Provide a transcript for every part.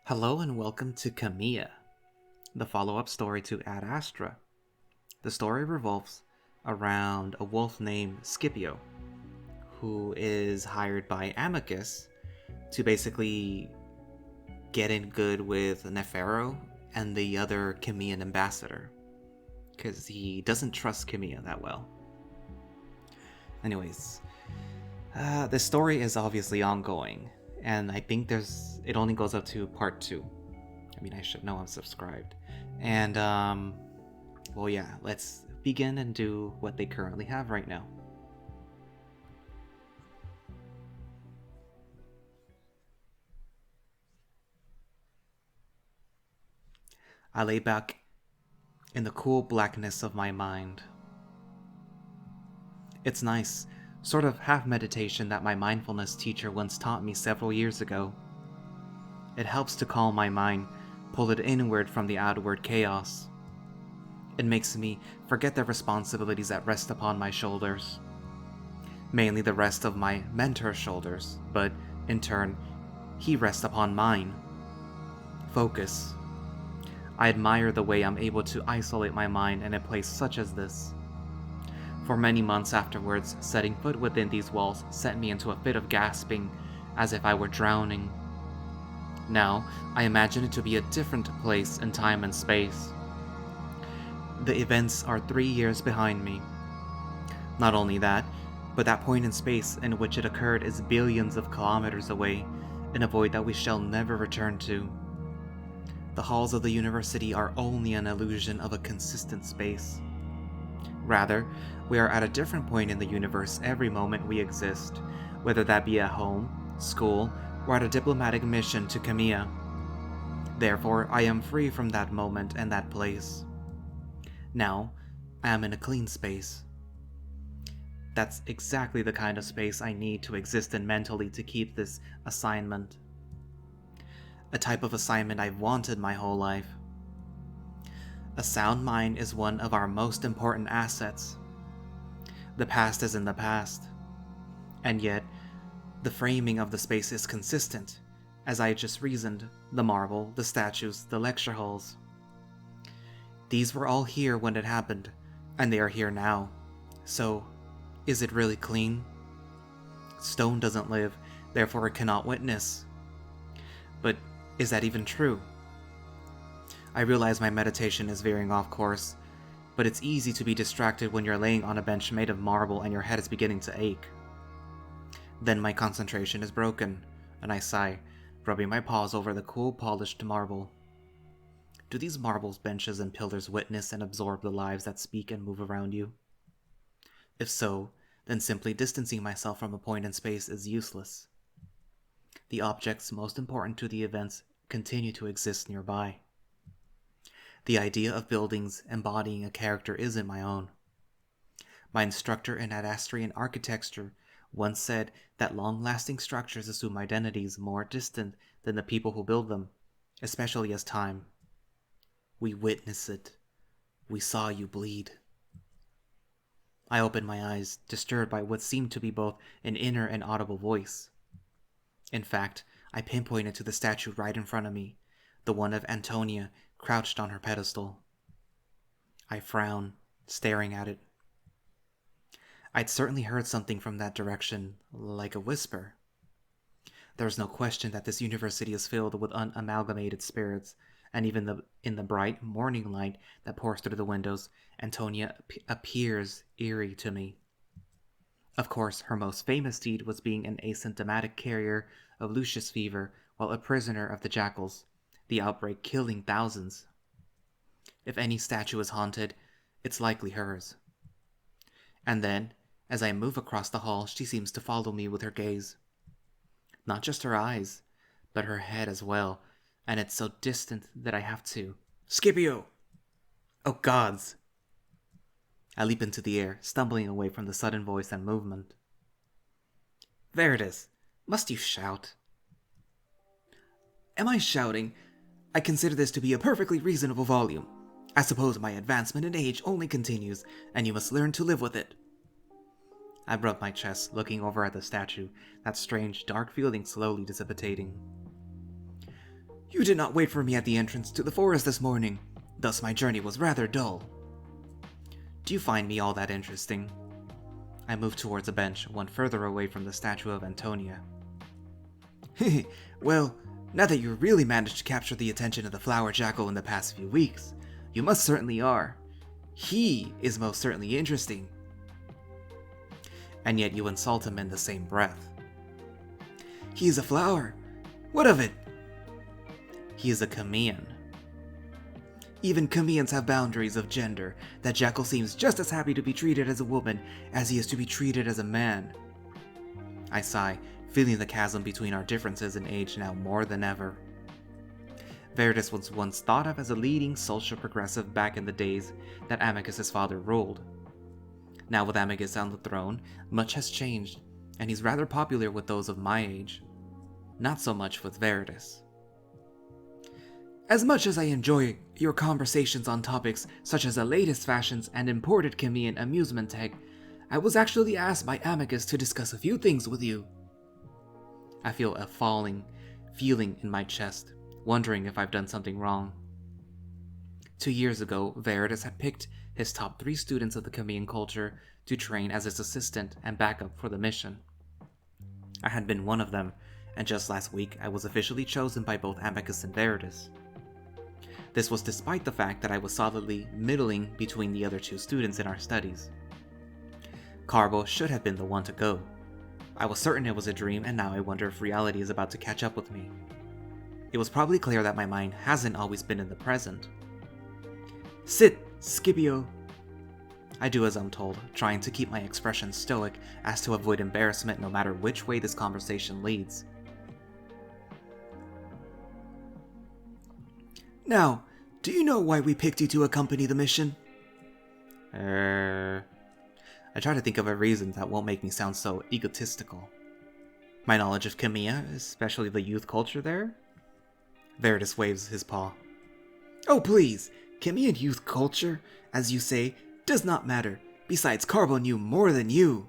Hello and welcome to Khemia, the follow-up story to Ad Astra. The story revolves around a wolf named Scipio, who is hired by Amicus to basically get in good with Nefero and the other Khemian ambassador, because he doesn't trust Khemia that well. Anyways, the story is obviously ongoing, and I think it only goes up to part 2. I mean, I should know I'm subscribed. And, well, yeah, let's begin and do what they currently have right now. I lay back in the cool blackness of my mind. It's nice, sort of half meditation that my mindfulness teacher once taught me several years ago. It helps to calm my mind, pull it inward from the outward chaos. It makes me forget the responsibilities that rest upon my shoulders. Mainly the rest of my mentor's shoulders, but in turn, he rests upon mine. Focus. I admire the way I'm able to isolate my mind in a place such as this. For many months afterwards, setting foot within these walls sent me into a fit of gasping, as if I were drowning. Now, I imagine it to be a different place in time and space. The events are 3 years behind me. Not only that, but that point in space in which it occurred is billions of kilometers away, in a void that we shall never return to. The halls of the university are only an illusion of a consistent space. Rather, we are at a different point in the universe every moment we exist, whether that be at home, school, or at a diplomatic mission to Khemia. Therefore, I am free from that moment and that place. Now, I am in a clean space. That's exactly the kind of space I need to exist in mentally to keep this assignment. A type of assignment I've wanted my whole life. A sound mind is one of our most important assets. The past is in the past. And yet, the framing of the space is consistent, as I just reasoned, the marble, the statues, the lecture halls. These were all here when it happened, and they are here now. So, is it really clean? Stone doesn't live, therefore it cannot witness. But is that even true? I realize my meditation is veering off course, but it's easy to be distracted when you're laying on a bench made of marble and your head is beginning to ache. Then my concentration is broken, and I sigh, rubbing my paws over the cool, polished marble. Do these marbles, benches, and pillars witness and absorb the lives that speak and move around you? If so, then simply distancing myself from a point in space is useless. The objects most important to the events continue to exist nearby. The idea of buildings embodying a character isn't my own. My instructor in Adastrian architecture once said that long-lasting structures assume identities more distant than the people who build them, especially as time. We witness it. We saw you bleed. I opened my eyes, disturbed by what seemed to be both an inner and audible voice. In fact, I pinpointed to the statue right in front of me, the one of Antonia crouched on her pedestal. I frowned, staring at it. I'd certainly heard something from that direction, like a whisper. There's no question that this university is filled with unamalgamated spirits, and even in the bright morning light that pours through the windows, Antonia appears eerie to me. Of course, her most famous deed was being an asymptomatic carrier of Lucius fever while a prisoner of the jackals, the outbreak killing thousands. If any statue is haunted, it's likely hers. And then, as I move across the hall, she seems to follow me with her gaze. Not just her eyes, but her head as well, and it's so distant that I have to... Scipio! Oh gods! I leap into the air, stumbling away from the sudden voice and movement. There it is. Must you shout? Am I shouting? I consider this to be a perfectly reasonable volume. I suppose my advancement in age only continues, and you must learn to live with it. I rub my chest, looking over at the statue, that strange, dark feeling slowly dissipating. You did not wait for me at the entrance to the forest this morning, thus my journey was rather dull. Do you find me all that interesting? I moved towards a bench, one further away from the statue of Antonia. Well, now that you really managed to capture the attention of the flower jackal in the past few weeks, you most certainly are. He is most certainly interesting. And yet you insult him in the same breath. He is a flower. What of it? He is a Khemian. Even Khemians have boundaries of gender. That jackal seems just as happy to be treated as a woman as he is to be treated as a man. I sigh, feeling the chasm between our differences in age now more than ever. Veritas was once thought of as a leading social progressive back in the days that Amicus's father ruled. Now with Amicus on the throne, much has changed, and he's rather popular with those of my age. Not so much with Veritas. As much as I enjoy your conversations on topics such as the latest fashions and imported Khemian amusement tech, I was actually asked by Amicus to discuss a few things with you. I feel a falling feeling in my chest, wondering if I've done something wrong. 2 years ago, Veritas had picked his top 3 students of the Khemian culture to train as his assistant and backup for the mission. I had been one of them, and just last week I was officially chosen by both Amicus and Veritas. This was despite the fact that I was solidly middling between the other 2 students in our studies. Carbo should have been the one to go. I was certain it was a dream, and now I wonder if reality is about to catch up with me. It was probably clear that my mind hasn't always been in the present. Sit, Scipio. I do as I'm told, trying to keep my expression stoic as to avoid embarrassment no matter which way this conversation leads. Now, do you know why we picked you to accompany the mission? I try to think of a reason that won't make me sound so egotistical. My knowledge of Khemia, especially the youth culture there? Veritas waves his paw. Oh please, Khemian youth culture, as you say, does not matter. Besides, Carbo knew more than you.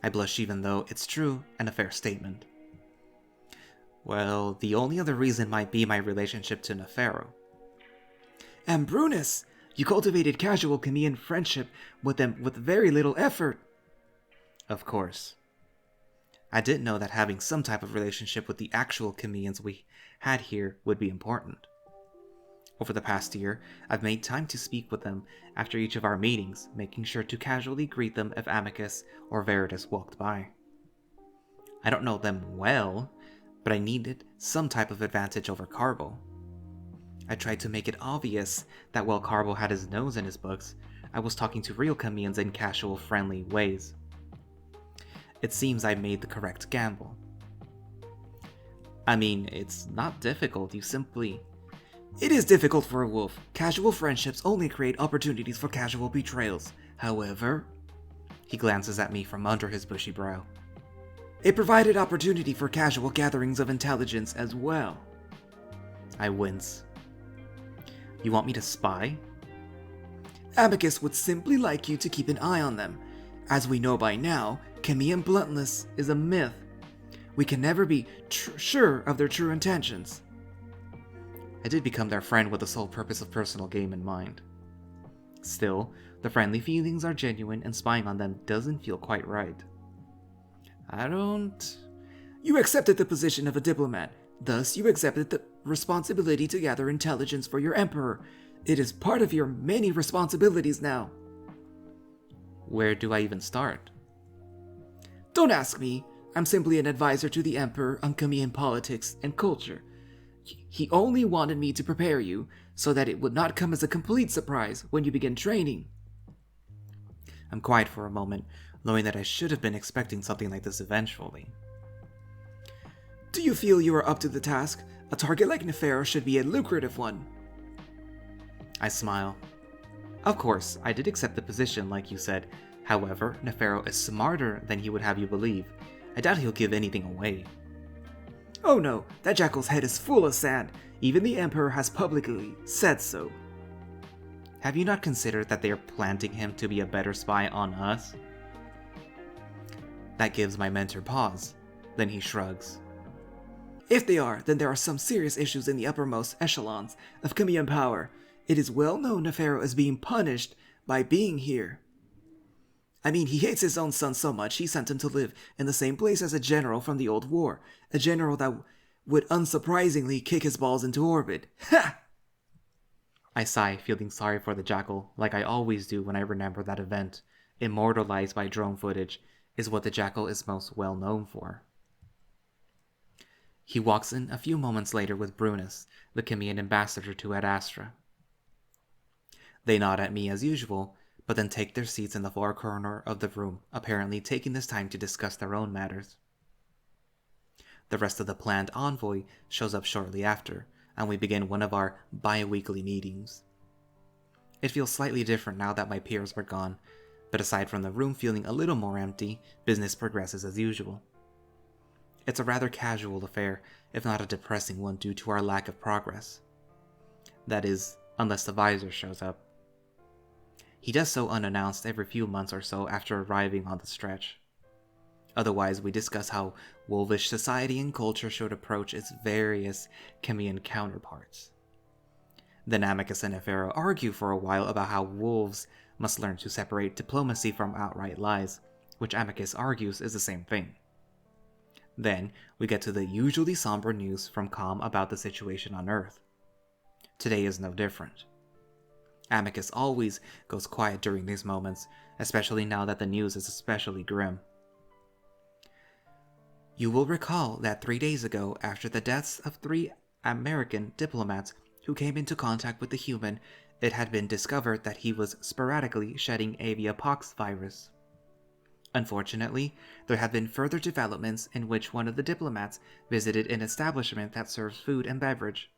I blush even though it's true and a fair statement. Well, the only other reason might be my relationship to Nefero. Ambrunus, you cultivated casual Khemian friendship with them with very little effort. Of course. I didn't know that having some type of relationship with the actual Khemians we had here would be important. Over the past year, I've made time to speak with them after each of our meetings, making sure to casually greet them if Amicus or Veritas walked by. I don't know them well, but I needed some type of advantage over Carbo. I tried to make it obvious that while Carbo had his nose in his books, I was talking to real Khemians in casual, friendly ways. It seems I made the correct gamble. I mean, it's not difficult, you simply... It is difficult for a wolf. Casual friendships only create opportunities for casual betrayals. However... He glances at me from under his bushy brow. It provided opportunity for casual gatherings of intelligence as well. I wince. You want me to spy? Amicus would simply like you to keep an eye on them. As we know by now, Khemian bluntness is a myth. We can never be sure of their true intentions. I did become their friend with the sole purpose of personal gain in mind. Still, the friendly feelings are genuine and spying on them doesn't feel quite right. I don't... You accepted the position of a diplomat. Thus, you accepted the responsibility to gather intelligence for your Emperor. It is part of your many responsibilities now. Where do I even start? Don't ask me. I'm simply an advisor to the Emperor on Khemian politics and culture. He only wanted me to prepare you so that it would not come as a complete surprise when you begin training. I'm quiet for a moment, knowing that I should have been expecting something like this eventually. Do you feel you are up to the task? A target like Nefero should be a lucrative one. I smile. Of course, I did accept the position like you said. However, Nefero is smarter than he would have you believe. I doubt he'll give anything away. Oh no, that jackal's head is full of sand. Even the Emperor has publicly said so. Have you not considered that they are planting him to be a better spy on us? That gives my mentor pause. Then he shrugs. If they are, then there are some serious issues in the uppermost echelons of Khemian power. It is well known the Pharaoh is being punished by being here. I mean, he hates his own son so much, he sent him to live in the same place as a general from the old war. A general that would unsurprisingly kick his balls into orbit. Ha! I sigh, feeling sorry for the jackal, like I always do when I remember that event, immortalized by drone footage, is what the jackal is most well known for. He walks in a few moments later with Brunus, the Khemian ambassador to Ad Astra. They nod at me as usual, but then take their seats in the far corner of the room, apparently taking this time to discuss their own matters. The rest of the planned envoy shows up shortly after, and we begin one of our bi-weekly meetings. It feels slightly different now that my peers are gone, but aside from the room feeling a little more empty, business progresses as usual. It's a rather casual affair, if not a depressing one due to our lack of progress. That is, unless the visor shows up. He does so unannounced every few months or so after arriving on the stretch. Otherwise, we discuss how wolvish society and culture should approach its various Khemian counterparts. Then Amicus and Emperor argue for a while about how wolves must learn to separate diplomacy from outright lies, which Amicus argues is the same thing. Then, we get to the usually somber news from Com about the situation on Earth. Today is no different. Amicus always goes quiet during these moments, especially now that the news is especially grim. You will recall that 3 days ago, after the deaths of 3 American diplomats who came into contact with the human, it had been discovered that he was sporadically shedding aviapox virus. Unfortunately, there have been further developments in which one of the diplomats visited an establishment that serves food and beverage.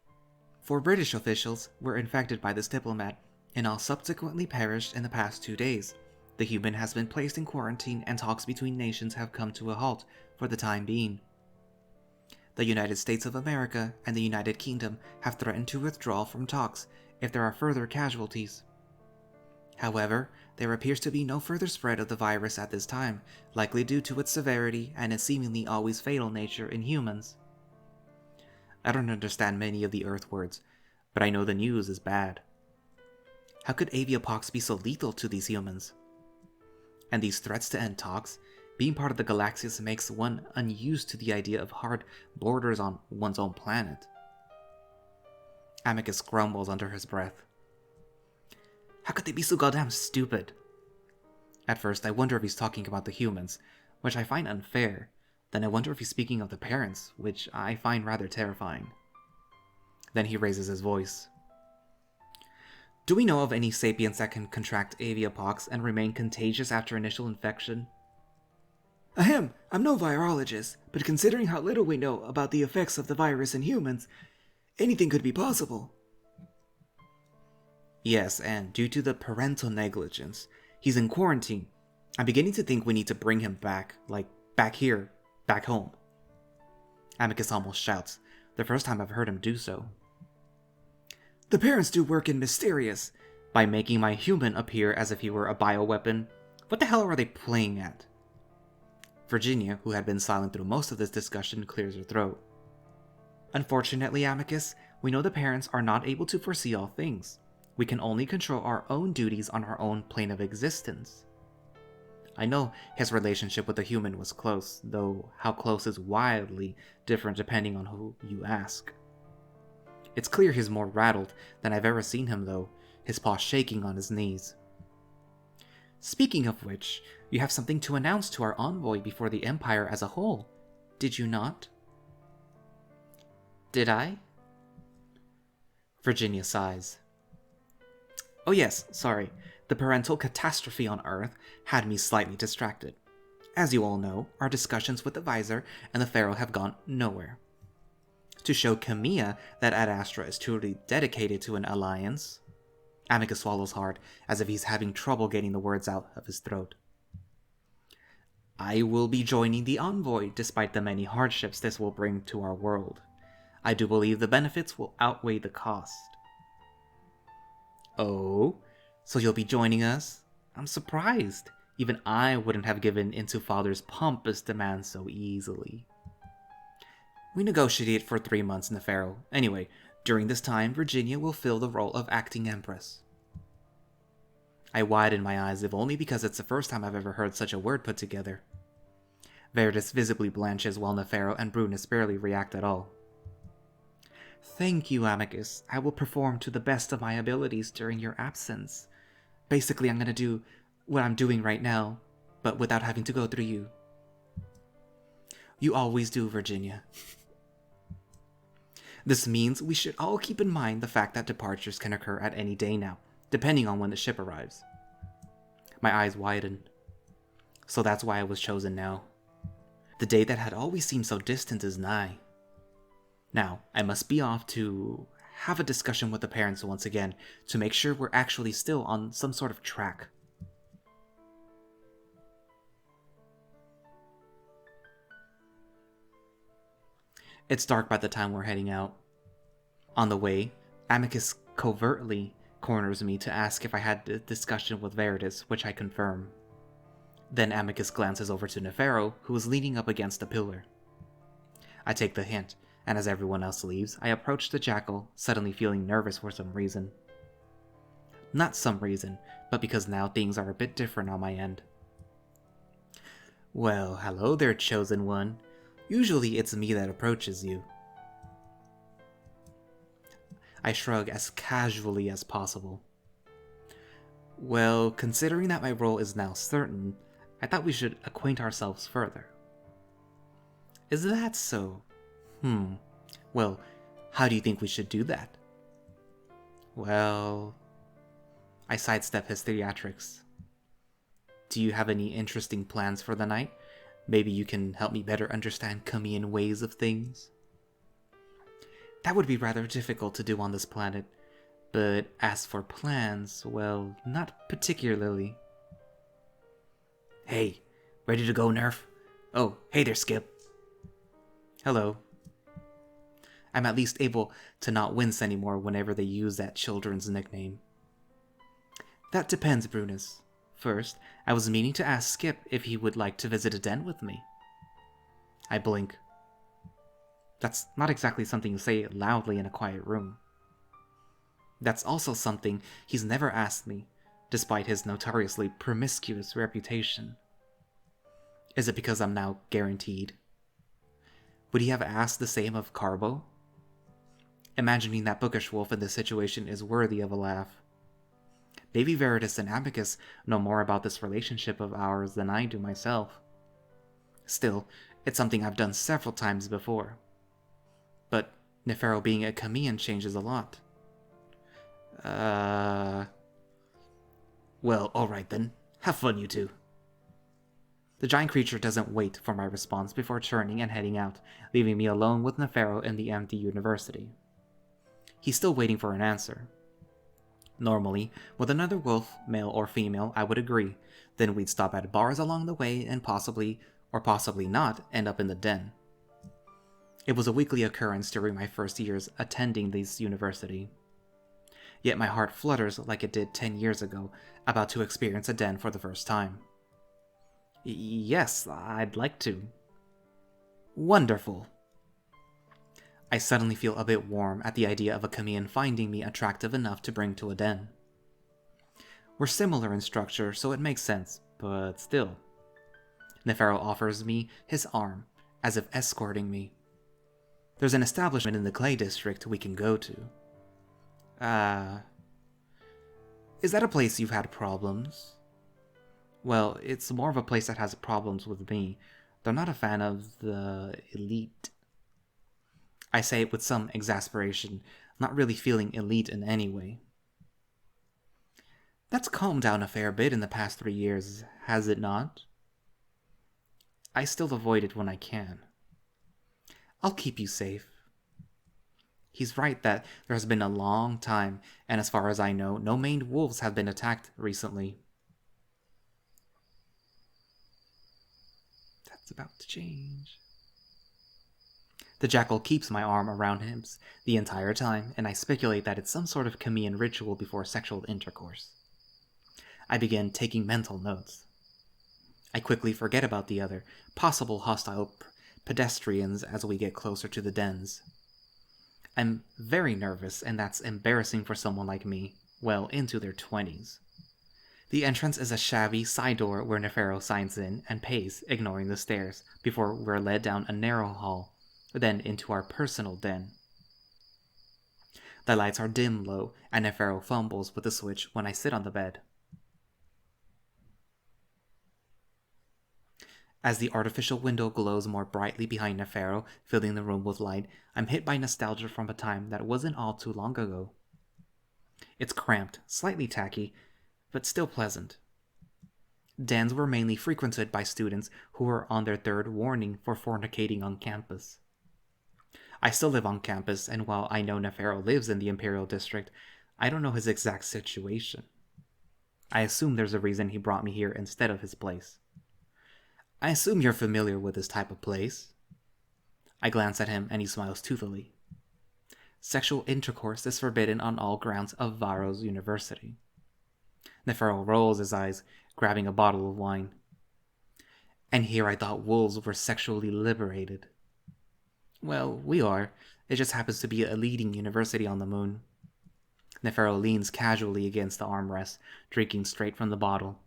4 British officials were infected by this diplomat, and all subsequently perished in the past 2 days. The human has been placed in quarantine, and talks between nations have come to a halt for the time being. The United States of America and the United Kingdom have threatened to withdraw from talks if there are further casualties. However, there appears to be no further spread of the virus at this time, likely due to its severity and its seemingly always fatal nature in humans. I don't understand many of the Earth words, but I know the news is bad. How could aviapox be so lethal to these humans? And these threats to end talks, being part of the Galaxias makes one unused to the idea of hard borders on one's own planet. Amicus grumbles under his breath. How could they be so goddamn stupid? At first, I wonder if he's talking about the humans, which I find unfair. Then I wonder if he's speaking of the parents, which I find rather terrifying. Then he raises his voice. Do we know of any sapiens that can contract aviapox and remain contagious after initial infection? Ahem, I'm no virologist, but considering how little we know about the effects of the virus in humans, anything could be possible. Yes, and due to the parental negligence, he's in quarantine. I'm beginning to think we need to bring him back, like back here, back home. Amicus almost shouts, the first time I've heard him do so. The parents do work in mysterious. By making my human appear as if he were a bioweapon. What the hell are they playing at? Virginia, who had been silent through most of this discussion, clears her throat. Unfortunately, Amicus, we know the parents are not able to foresee all things. We can only control our own duties on our own plane of existence. I know his relationship with the human was close, though how close is wildly different depending on who you ask. It's clear he's more rattled than I've ever seen him though, his paw shaking on his knees. Speaking of which, you have something to announce to our envoy before the Empire as a whole, did you not? Did I? Virginia sighs. Oh yes, sorry. The parental catastrophe on Earth had me slightly distracted. As you all know, our discussions with the Visor and the Pharaoh have gone nowhere. To show Khemia that Ad Astra is truly dedicated to an alliance, Amicus swallows hard, as if he's having trouble getting the words out of his throat. I will be joining the envoy, despite the many hardships this will bring to our world. I do believe the benefits will outweigh the cost. Oh, so you'll be joining us? I'm surprised. Even I wouldn't have given into Father's pompous demands so easily. We negotiated for 3 months, Nefero. Anyway, during this time, Virginia will fill the role of acting empress. I widened my eyes, if only because it's the first time I've ever heard such a word put together. Veritas visibly blanches while Nefero and Brunus barely react at all. Thank you, Amicus. I will perform to the best of my abilities during your absence. Basically, I'm gonna do what I'm doing right now, but without having to go through you. You always do, Virginia. This means we should all keep in mind the fact that departures can occur at any day now, depending on when the ship arrives. My eyes widened. So that's why I was chosen now. The day that had always seemed so distant is nigh. Now, I must be off to have a discussion with the parents once again to make sure we're actually still on some sort of track. It's dark by the time we're heading out. On the way, Amicus covertly corners me to ask if I had a discussion with Veritas, which I confirm. Then Amicus glances over to Nefero, who is leaning up against a pillar. I take the hint, and as everyone else leaves, I approach the jackal, suddenly feeling nervous for some reason. Not some reason, but because now things are a bit different on my end. Well, hello there, chosen one. Usually it's me that approaches you. I shrug as casually as possible. Well, considering that my role is now certain, I thought we should acquaint ourselves further. Is that so? Well, how do you think we should do that? Well, I sidestep his theatrics. Do you have any interesting plans for the night? Maybe you can help me better understand Khemian ways of things? That would be rather difficult to do on this planet, but as for plans, well, not particularly. Hey, ready to go, Nerf? Oh, hey there, Skip. Hello. I'm at least able to not wince anymore whenever they use that children's nickname. That depends, Brunus. First, I was meaning to ask Skip if he would like to visit a den with me. I blink. That's not exactly something you say loudly in a quiet room. That's also something he's never asked me, despite his notoriously promiscuous reputation. Is it because I'm now guaranteed? Would he have asked the same of Carbo? Imagining that bookish wolf in this situation is worthy of a laugh. Maybe Veritas and Amicus know more about this relationship of ours than I do myself. Still, it's something I've done several times before. But Nefero being a Khemian changes a lot. Well, alright then. Have fun, you two. The giant creature doesn't wait for my response before turning and heading out, leaving me alone with Nefero in the empty university. He's still waiting for an answer. Normally, with another wolf, male or female, I would agree. Then we'd stop at bars along the way and possibly, or possibly not, end up in the den. It was a weekly occurrence during my first years attending this university. Yet my heart flutters like it did 10 years ago, about to experience a den for the first time. Yes, I'd like to. Wonderful. I suddenly feel a bit warm at the idea of a Khemian finding me attractive enough to bring to a den. We're similar in structure, so it makes sense, but still. Nefero offers me his arm, as if escorting me. There's an establishment in the Clay District we can go to. Is that a place you've had problems? Well, it's more of a place that has problems with me. They're not a fan of the elite. I say it with some exasperation, not really feeling elite in any way. That's calmed down a fair bit in the past 3 years, has it not? I still avoid it when I can. I'll keep you safe. He's right that there has been a long time, and as far as I know, no maned wolves have been attacked recently. That's about to change. The jackal keeps my arm around him the entire time, and I speculate that it's some sort of Khemian ritual before sexual intercourse. I begin taking mental notes. I quickly forget about the other, possible hostile pedestrians as we get closer to the dens. I'm very nervous, and that's embarrassing for someone like me, well into their 20s. The entrance is a shabby side door where Nefero signs in and pays, ignoring the stairs, before we're led down a narrow hall, then into our personal den. The lights are dim low, and Nefero fumbles with the switch when I sit on the bed. As the artificial window glows more brightly behind Nefero, filling the room with light, I'm hit by nostalgia from a time that wasn't all too long ago. It's cramped, slightly tacky, but still pleasant. Dens were mainly frequented by students who were on their third warning for fornicating on campus. I still live on campus, and while I know Nefero lives in the Imperial District, I don't know his exact situation. I assume there's a reason he brought me here instead of his place. I assume you're familiar with this type of place. I glance at him and he smiles toothily. Sexual intercourse is forbidden on all grounds of Varro's University. Nefero rolls his eyes, grabbing a bottle of wine. And here I thought wolves were sexually liberated. Well, we are. It just happens to be a leading university on the moon. Nefero leans casually against the armrest, drinking straight from the bottle.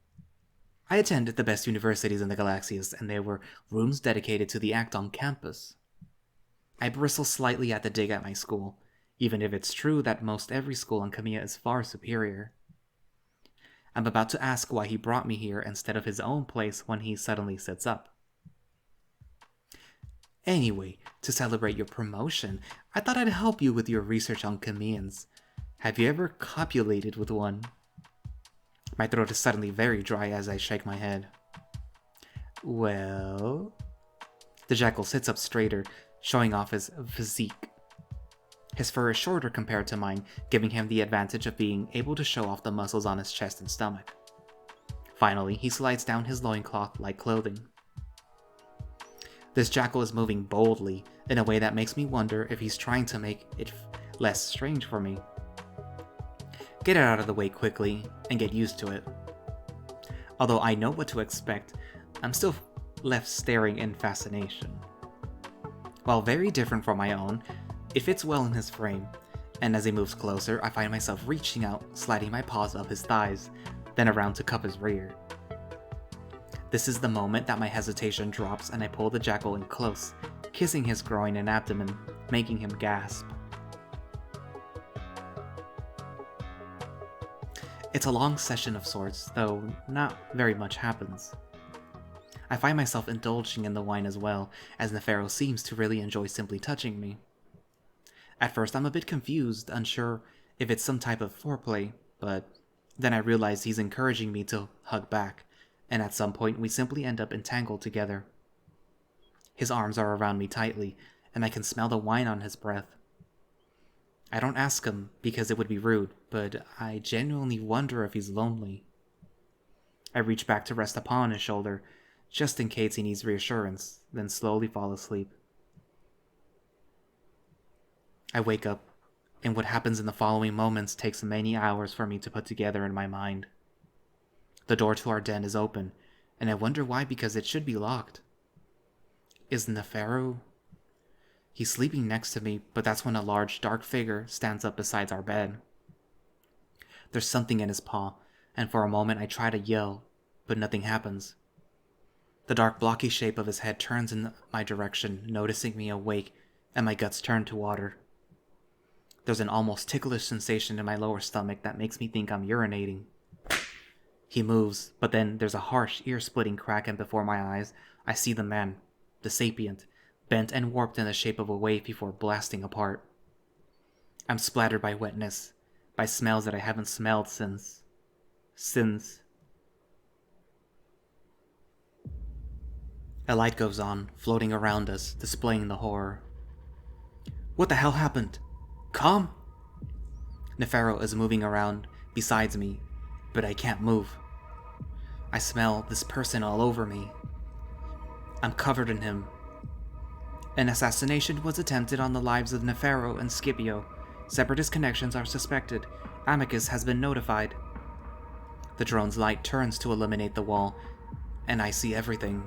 I attended the best universities in the Galaxias, and there were rooms dedicated to the act on campus. I bristle slightly at the dig at my school, even if it's true that most every school on Khemia is far superior. I'm about to ask why he brought me here instead of his own place when he suddenly sits up. Anyway, to celebrate your promotion, I thought I'd help you with your research on Khemians. Have you ever copulated with one? My throat is suddenly very dry as I shake my head. Well... The jackal sits up straighter, showing off his physique. His fur is shorter compared to mine, giving him the advantage of being able to show off the muscles on his chest and stomach. Finally, he slides down his loincloth like clothing. This jackal is moving boldly, in a way that makes me wonder if he's trying to make it less strange for me. Get it out of the way quickly, and get used to it. Although I know what to expect, I'm still left staring in fascination. While very different from my own, it fits well in his frame, and as he moves closer, I find myself reaching out, sliding my paws up his thighs, then around to cup his rear. This is the moment that my hesitation drops and I pull the jackal in close, kissing his groin and abdomen, making him gasp. It's a long session of sorts, though not very much happens. I find myself indulging in the wine as well, as Nefero seems to really enjoy simply touching me. At first I'm a bit confused, unsure if it's some type of foreplay, but then I realize he's encouraging me to hug back, and at some point we simply end up entangled together. His arms are around me tightly, and I can smell the wine on his breath. I don't ask him because it would be rude, but I genuinely wonder if he's lonely. I reach back to rest upon his shoulder, just in case he needs reassurance, then slowly fall asleep. I wake up, and what happens in the following moments takes many hours for me to put together in my mind. The door to our den is open, and I wonder why, because it should be locked. Is Nefero? He's sleeping next to me, but that's when a large, dark figure stands up beside our bed. There's something in his paw, and for a moment I try to yell, but nothing happens. The dark, blocky shape of his head turns in my direction, noticing me awake, and my guts turn to water. There's an almost ticklish sensation in my lower stomach that makes me think I'm urinating. He moves, but then there's a harsh, ear-splitting crack, and before my eyes, I see the man, the sapient, bent and warped in the shape of a wave before blasting apart. I'm splattered by wetness, by smells that I haven't smelled since... A light goes on, floating around us, displaying the horror. What the hell happened? Come? Nefero is moving around besides me, but I can't move. I smell this person all over me. I'm covered in him. An assassination was attempted on the lives of Nefero and Scipio. Separatist connections are suspected. Amicus has been notified. The drone's light turns to illuminate the wall, and I see everything.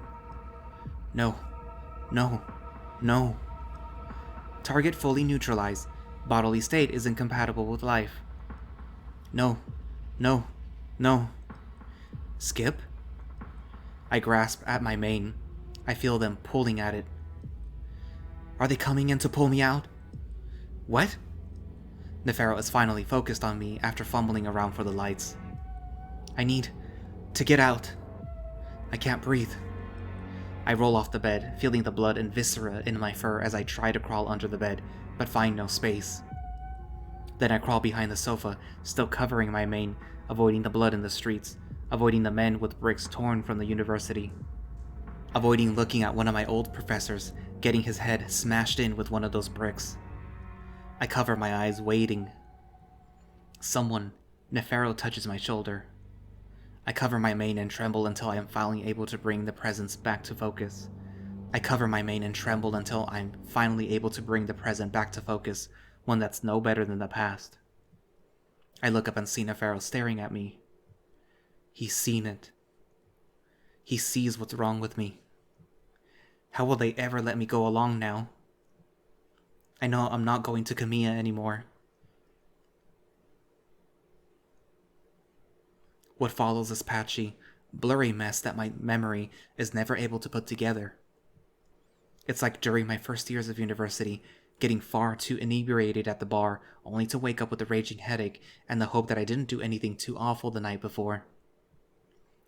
No, No. No. Target fully neutralized. Bodily state is incompatible with life. No. No. No. Skip? I grasp at my mane. I feel them pulling at it. Are they coming in to pull me out? What? Nefero is finally focused on me after fumbling around for the lights. I need to get out. I can't breathe. I roll off the bed, feeling the blood and viscera in my fur as I try to crawl under the bed, but find no space. Then I crawl behind the sofa, still covering my mane, avoiding the blood in the streets, avoiding the men with bricks torn from the university, avoiding looking at one of my old professors getting his head smashed in with one of those bricks. I cover my eyes, waiting. Someone, Nefero, touches my shoulder. I cover my mane and tremble until I am finally able to bring the presence back to focus. I cover my mane and tremble until I'm finally able to bring the present back to focus, one that's no better than the past. I look up and see Nefero staring at me. He's seen it. He sees what's wrong with me. How will they ever let me go along now? I know I'm not going to Khemia anymore. What follows is patchy, blurry mess that my memory is never able to put together. It's like during my first years of university, getting far too inebriated at the bar, only to wake up with a raging headache and the hope that I didn't do anything too awful the night before.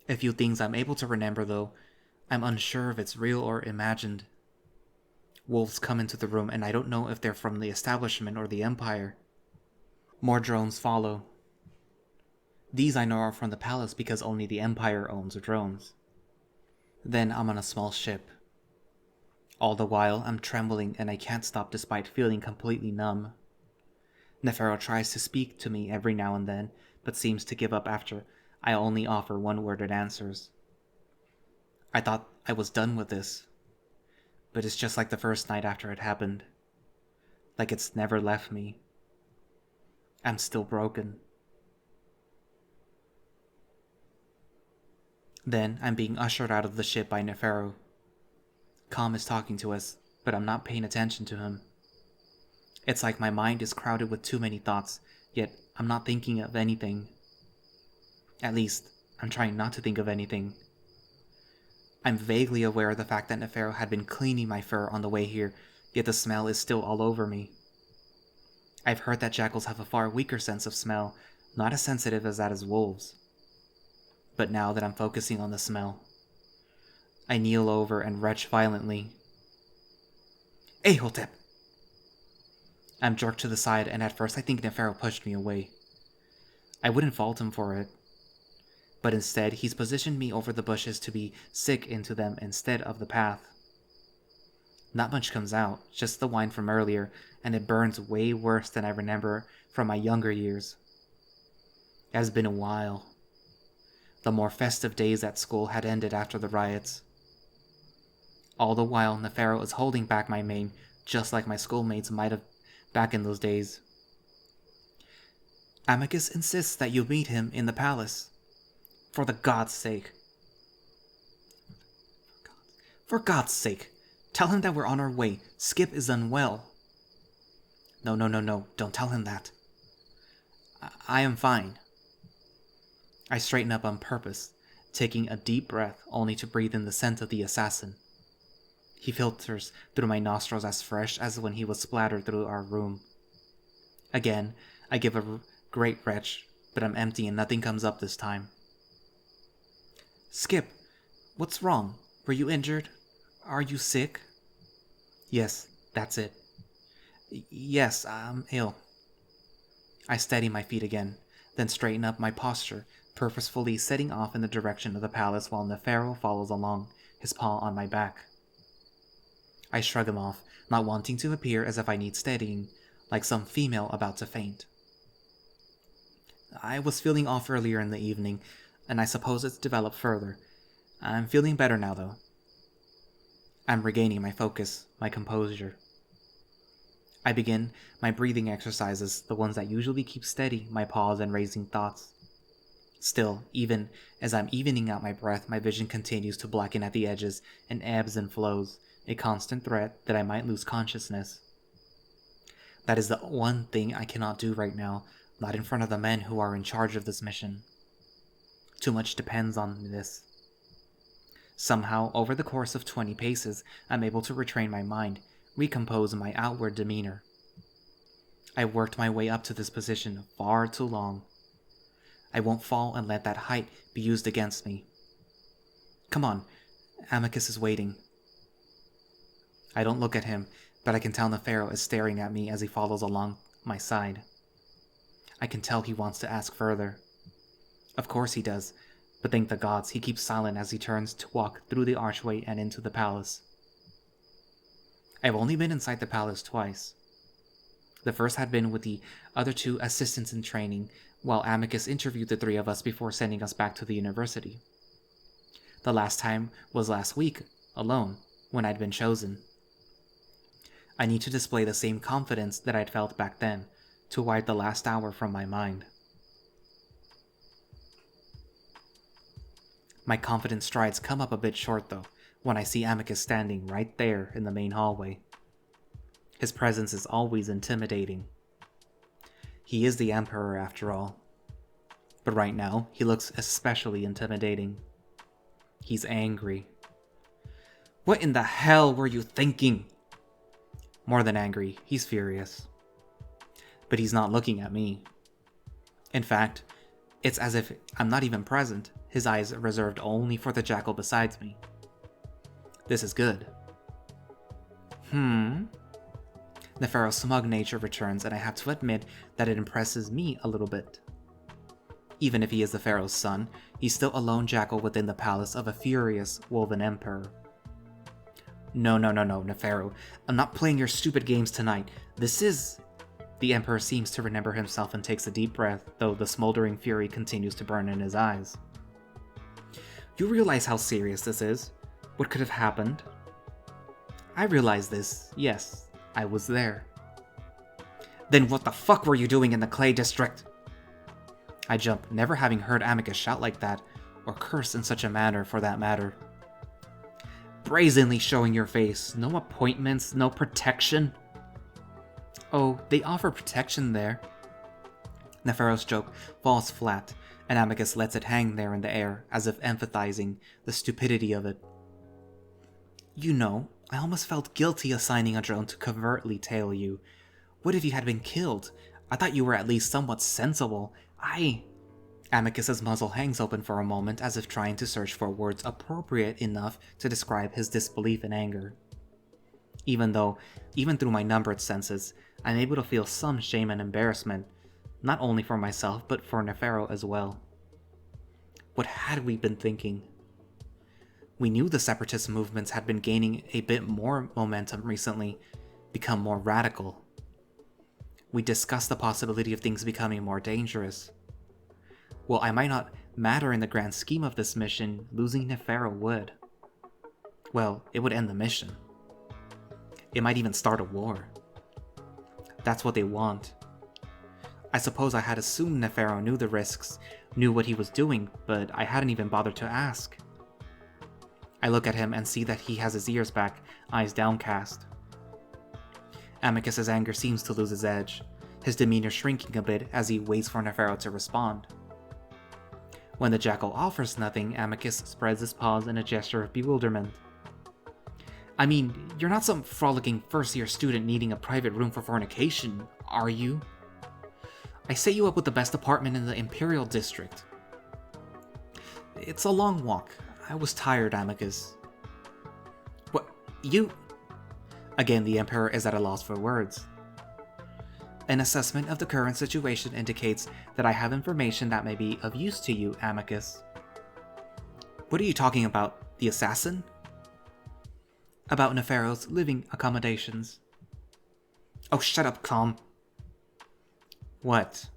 A few things I'm able to remember, though. I'm unsure if it's real or imagined. Wolves come into the room, and I don't know if they're from the establishment or the Empire. More drones follow. These I know are from the palace because only the Empire owns drones. Then I'm on a small ship. All the while, I'm trembling and I can't stop despite feeling completely numb. Nefero tries to speak to me every now and then, but seems to give up after I only offer one-worded answers. I thought I was done with this, but it's just like the first night after it happened. Like it's never left me. I'm still broken. Then I'm being ushered out of the ship by Nefero. Calm is talking to us, but I'm not paying attention to him. It's like my mind is crowded with too many thoughts, yet I'm not thinking of anything. At least, I'm trying not to think of anything. I'm vaguely aware of the fact that Nefero had been cleaning my fur on the way here, yet the smell is still all over me. I've heard that jackals have a far weaker sense of smell, not as sensitive as that as wolves. But now that I'm focusing on the smell, I kneel over and retch violently. Ahotep! I'm jerked to the side, and at first I think Nefero pushed me away. I wouldn't fault him for it. But instead, he's positioned me over the bushes to be sick into them instead of the path. Not much comes out, just the wine from earlier, and it burns way worse than I remember from my younger years. It has been a while. The more festive days at school had ended after the riots. All the while, Nefero is holding back my mane, just like my schoolmates might have back in those days. Amicus insists that you meet him in the palace. For the God's sake. For God's sake. Tell him that we're on our way. Skip is unwell. No, don't tell him that. I am fine. I straighten up on purpose, taking a deep breath only to breathe in the scent of the assassin. He filters through my nostrils as fresh as when he was splattered through our room. Again, I give a great retch, but I'm empty and nothing comes up this time. Skip, what's wrong? Were you injured? Are you sick? Yes, that's it. Yes, I'm ill. I steady my feet again, then straighten up my posture, purposefully setting off in the direction of the palace while Nefero follows along, his paw on my back. I shrug him off, not wanting to appear as if I need steadying, like some female about to faint. I was feeling off earlier in the evening, and I suppose it's developed further. I'm feeling better now, though. I'm regaining my focus, my composure. I begin my breathing exercises, the ones that usually keep steady my pause and raising thoughts. Still, even as I'm evening out my breath, my vision continues to blacken at the edges and ebbs and flows, a constant threat that I might lose consciousness. That is the one thing I cannot do right now, not in front of the men who are in charge of this mission. Too much depends on this. Somehow, over the course of 20 paces, I'm able to retrain my mind, recompose my outward demeanor. I've worked my way up to this position far too long. I won't fall and let that height be used against me. Come on, Amicus is waiting. I don't look at him, but I can tell Nefero is staring at me as he follows along my side. I can tell he wants to ask further. Of course he does, but thank the gods he keeps silent as he turns to walk through the archway and into the palace. I've only been inside the palace twice. The first had been with the other 2 assistants in training, while Amicus interviewed the 3 of us before sending us back to the university. The last time was last week, alone, when I'd been chosen. I need to display the same confidence that I'd felt back then, to wipe the last hour from my mind. My confident strides come up a bit short though, when I see Amicus standing right there in the main hallway. His presence is always intimidating. He is the Emperor after all. But right now, he looks especially intimidating. He's angry. What in the hell were you thinking? More than angry, he's furious. But he's not looking at me. In fact, it's as if I'm not even present, his eyes reserved only for the jackal beside me. This is good. Nefero's smug nature returns, and I have to admit that it impresses me a little bit. Even if he is the pharaoh's son, he's still a lone jackal within the palace of a furious, woven emperor. No, Nefero. I'm not playing your stupid games tonight. This is... The emperor seems to remember himself and takes a deep breath, though the smoldering fury continues to burn in his eyes. You realize how serious this is? What could have happened? I realize this, yes. I was there. Then what the fuck were you doing in the Clay District? I jump, never having heard Amicus shout like that, or curse in such a manner for that matter. Brazenly showing your face, no appointments, no protection. Oh, they offer protection there. Nefero's joke falls flat, and Amicus lets it hang there in the air, as if emphasizing the stupidity of it. You know, I almost felt guilty assigning a drone to covertly tail you. What if you had been killed? I thought you were at least somewhat sensible. Amicus's muzzle hangs open for a moment as if trying to search for words appropriate enough to describe his disbelief and anger. Even through my numbered senses, I'm able to feel some shame and embarrassment, not only for myself but for Nefero as well. What had we been thinking? We knew the separatist movements had been gaining a bit more momentum recently, become more radical. We discussed the possibility of things becoming more dangerous. While I might not matter in the grand scheme of this mission, losing Nefero would. Well, it would end the mission. It might even start a war. That's what they want. I suppose I had assumed Nefero knew the risks, knew what he was doing, but I hadn't even bothered to ask. I look at him and see that he has his ears back, eyes downcast. Amicus's anger seems to lose its edge, his demeanor shrinking a bit as he waits for Nefero to respond. When the jackal offers nothing, Amicus spreads his paws in a gesture of bewilderment. I mean, you're not some frolicking first-year student needing a private room for fornication, are you? I set you up with the best apartment in the Imperial District. It's a long walk. I was tired, Amicus. What? You? Again, the Emperor is at a loss for words. An assessment of the current situation indicates that I have information that may be of use to you, Amicus. What are you talking about? The assassin? About Nefero's living accommodations. Oh, shut up, Calm. What?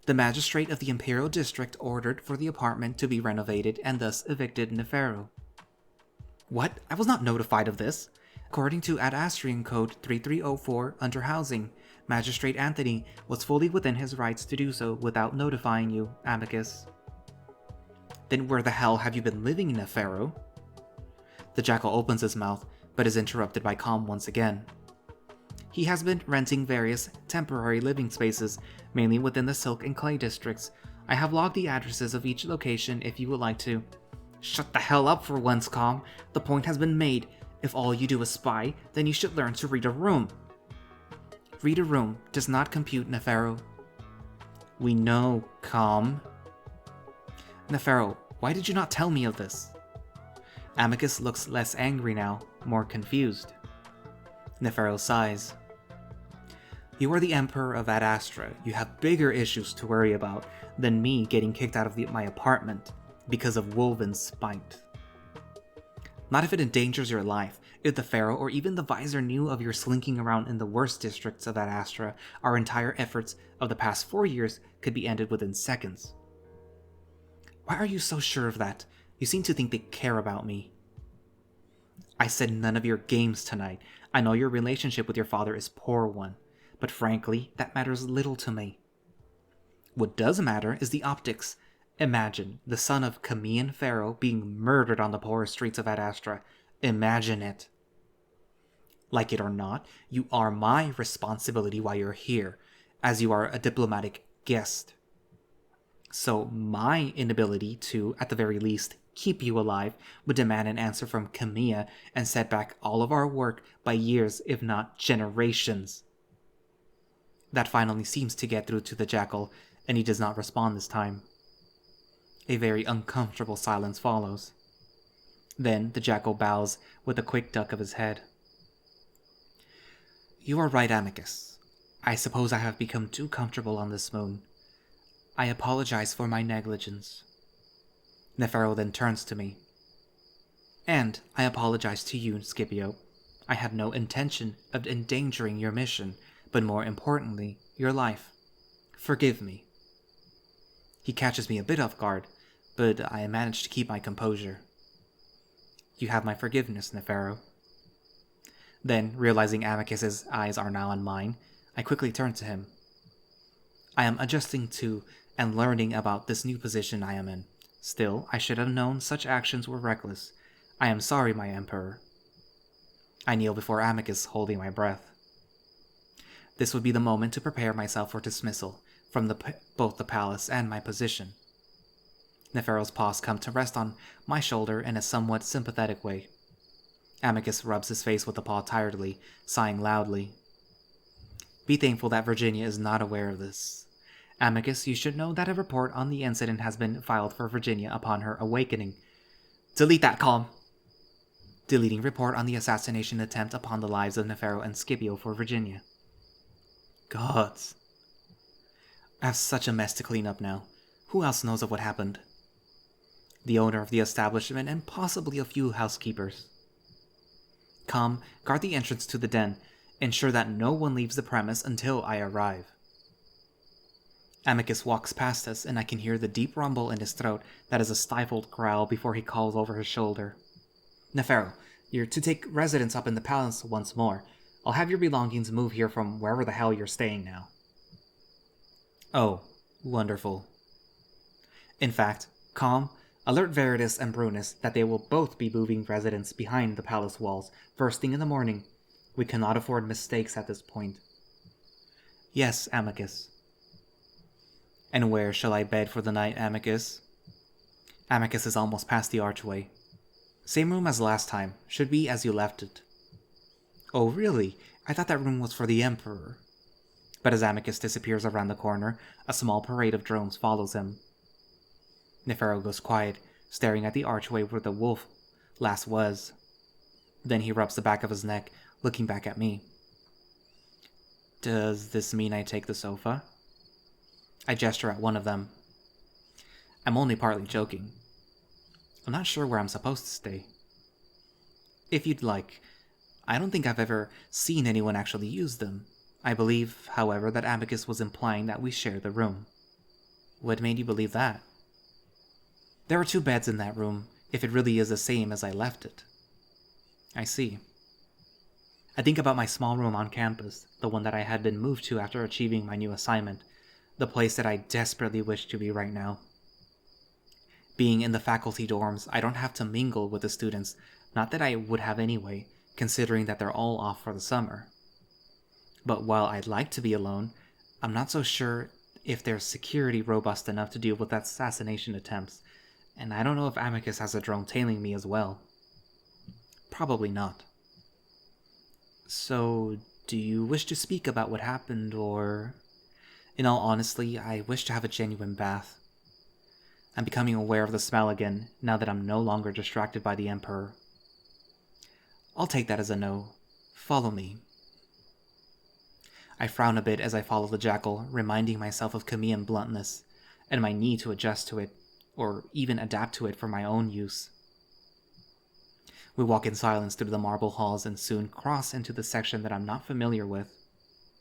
The magistrate of the Imperial District ordered for the apartment to be renovated and thus evicted Nefero. What? I was not notified of this. According to Ad Astrian Code 3304 under Housing, Magistrate Anthony was fully within his rights to do so without notifying you, Amicus. Then where the hell have you been living, Nefero? The jackal opens his mouth, but is interrupted by Calm once again. He has been renting various temporary living spaces, mainly within the Silk and Clay districts. I have logged the addresses of each location if you would like to. Shut the hell up for once, Calm. The point has been made. If all you do is spy, then you should learn to read a room. Read a room does not compute, Nefero. We know, Calm. Nefero, why did you not tell me of this? Amicus looks less angry now, more confused. Nefero sighs. You are the Emperor of Ad Astra. You have bigger issues to worry about than me getting kicked out of my apartment because of Wolven's spite. Not if it endangers your life. If the Pharaoh or even the Visor knew of your slinking around in the worst districts of Ad Astra, our entire efforts of the past 4 years could be ended within seconds. Why are you so sure of that? You seem to think they care about me. I said none of your games tonight. I know your relationship with your father is a poor one, but frankly, that matters little to me. What does matter is the optics. Imagine the son of Khemian Pharaoh being murdered on the poor streets of Ad Astra. Imagine it. Like it or not, you are my responsibility while you're here, as you are a diplomatic guest. So my inability to, at the very least, keep you alive would demand an answer from Khemia and set back all of our work by years, if not generations. That finally seems to get through to the jackal, and he does not respond this time. A very uncomfortable silence follows. Then the jackal bows with a quick duck of his head. You are right, Amicus. I suppose I have become too comfortable on this moon. I apologize for my negligence. Nefero then turns to me. And I apologize to you, Scipio. I had no intention of endangering your mission, but more importantly, your life. Forgive me. He catches me a bit off guard, but I manage to keep my composure. You have my forgiveness, Nefero. Then, realizing Amicus's eyes are now on mine, I quickly turn to him. I am adjusting to and learning about this new position I am in. Still, I should have known such actions were reckless. I am sorry, my Emperor. I kneel before Amicus, holding my breath. This would be the moment to prepare myself for dismissal from both the palace and my position. Nefero's paws come to rest on my shoulder in a somewhat sympathetic way. Amicus rubs his face with the paw tiredly, sighing loudly. Be thankful that Virginia is not aware of this. Amicus, you should know that a report on the incident has been filed for Virginia upon her awakening. Delete that, Calm! Deleting report on the assassination attempt upon the lives of Nefero and Scipio for Virginia. Gods. I have such a mess to clean up now. Who else knows of what happened? The owner of the establishment and possibly a few housekeepers. Come, guard the entrance to the den. Ensure that no one leaves the premise until I arrive. Amicus walks past us, and I can hear the deep rumble in his throat that is a stifled growl before he calls over his shoulder. Nefero, you're to take residence up in the palace once more. I'll have your belongings move here from wherever the hell you're staying now. Oh, wonderful. In fact, Calm, alert Veritas and Brunus that they will both be moving residence behind the palace walls first thing in the morning. We cannot afford mistakes at this point. Yes, Amicus. And where shall I bed for the night, Amicus? Amicus is almost past the archway. Same room as last time, should be as you left it. Oh, really? I thought that room was for the Emperor. But as Amicus disappears around the corner, a small parade of drones follows him. Nefero goes quiet, staring at the archway where the wolf last was. Then he rubs the back of his neck, looking back at me. Does this mean I take the sofa? I gesture at one of them. I'm only partly joking. I'm not sure where I'm supposed to stay. If you'd like. I don't think I've ever seen anyone actually use them. I believe, however, that Amicus was implying that we share the room. What made you believe that? There are 2 beds in that room, if it really is the same as I left it. I see. I think about my small room on campus, the one that I had been moved to after achieving my new assignment, the place that I desperately wish to be right now. Being in the faculty dorms, I don't have to mingle with the students, not that I would have anyway, considering that they're all off for the summer. But while I'd like to be alone, I'm not so sure if there's security robust enough to deal with assassination attempts, and I don't know if Amicus has a drone tailing me as well. Probably not. So, do you wish to speak about what happened, or... In all honesty, I wish to have a genuine bath. I'm becoming aware of the smell again, now that I'm no longer distracted by the Emperor. I'll take that as a no. Follow me. I frown a bit as I follow the jackal, reminding myself of Khemian bluntness, and my need to adjust to it, or even adapt to it for my own use. We walk in silence through the marble halls and soon cross into the section that I'm not familiar with.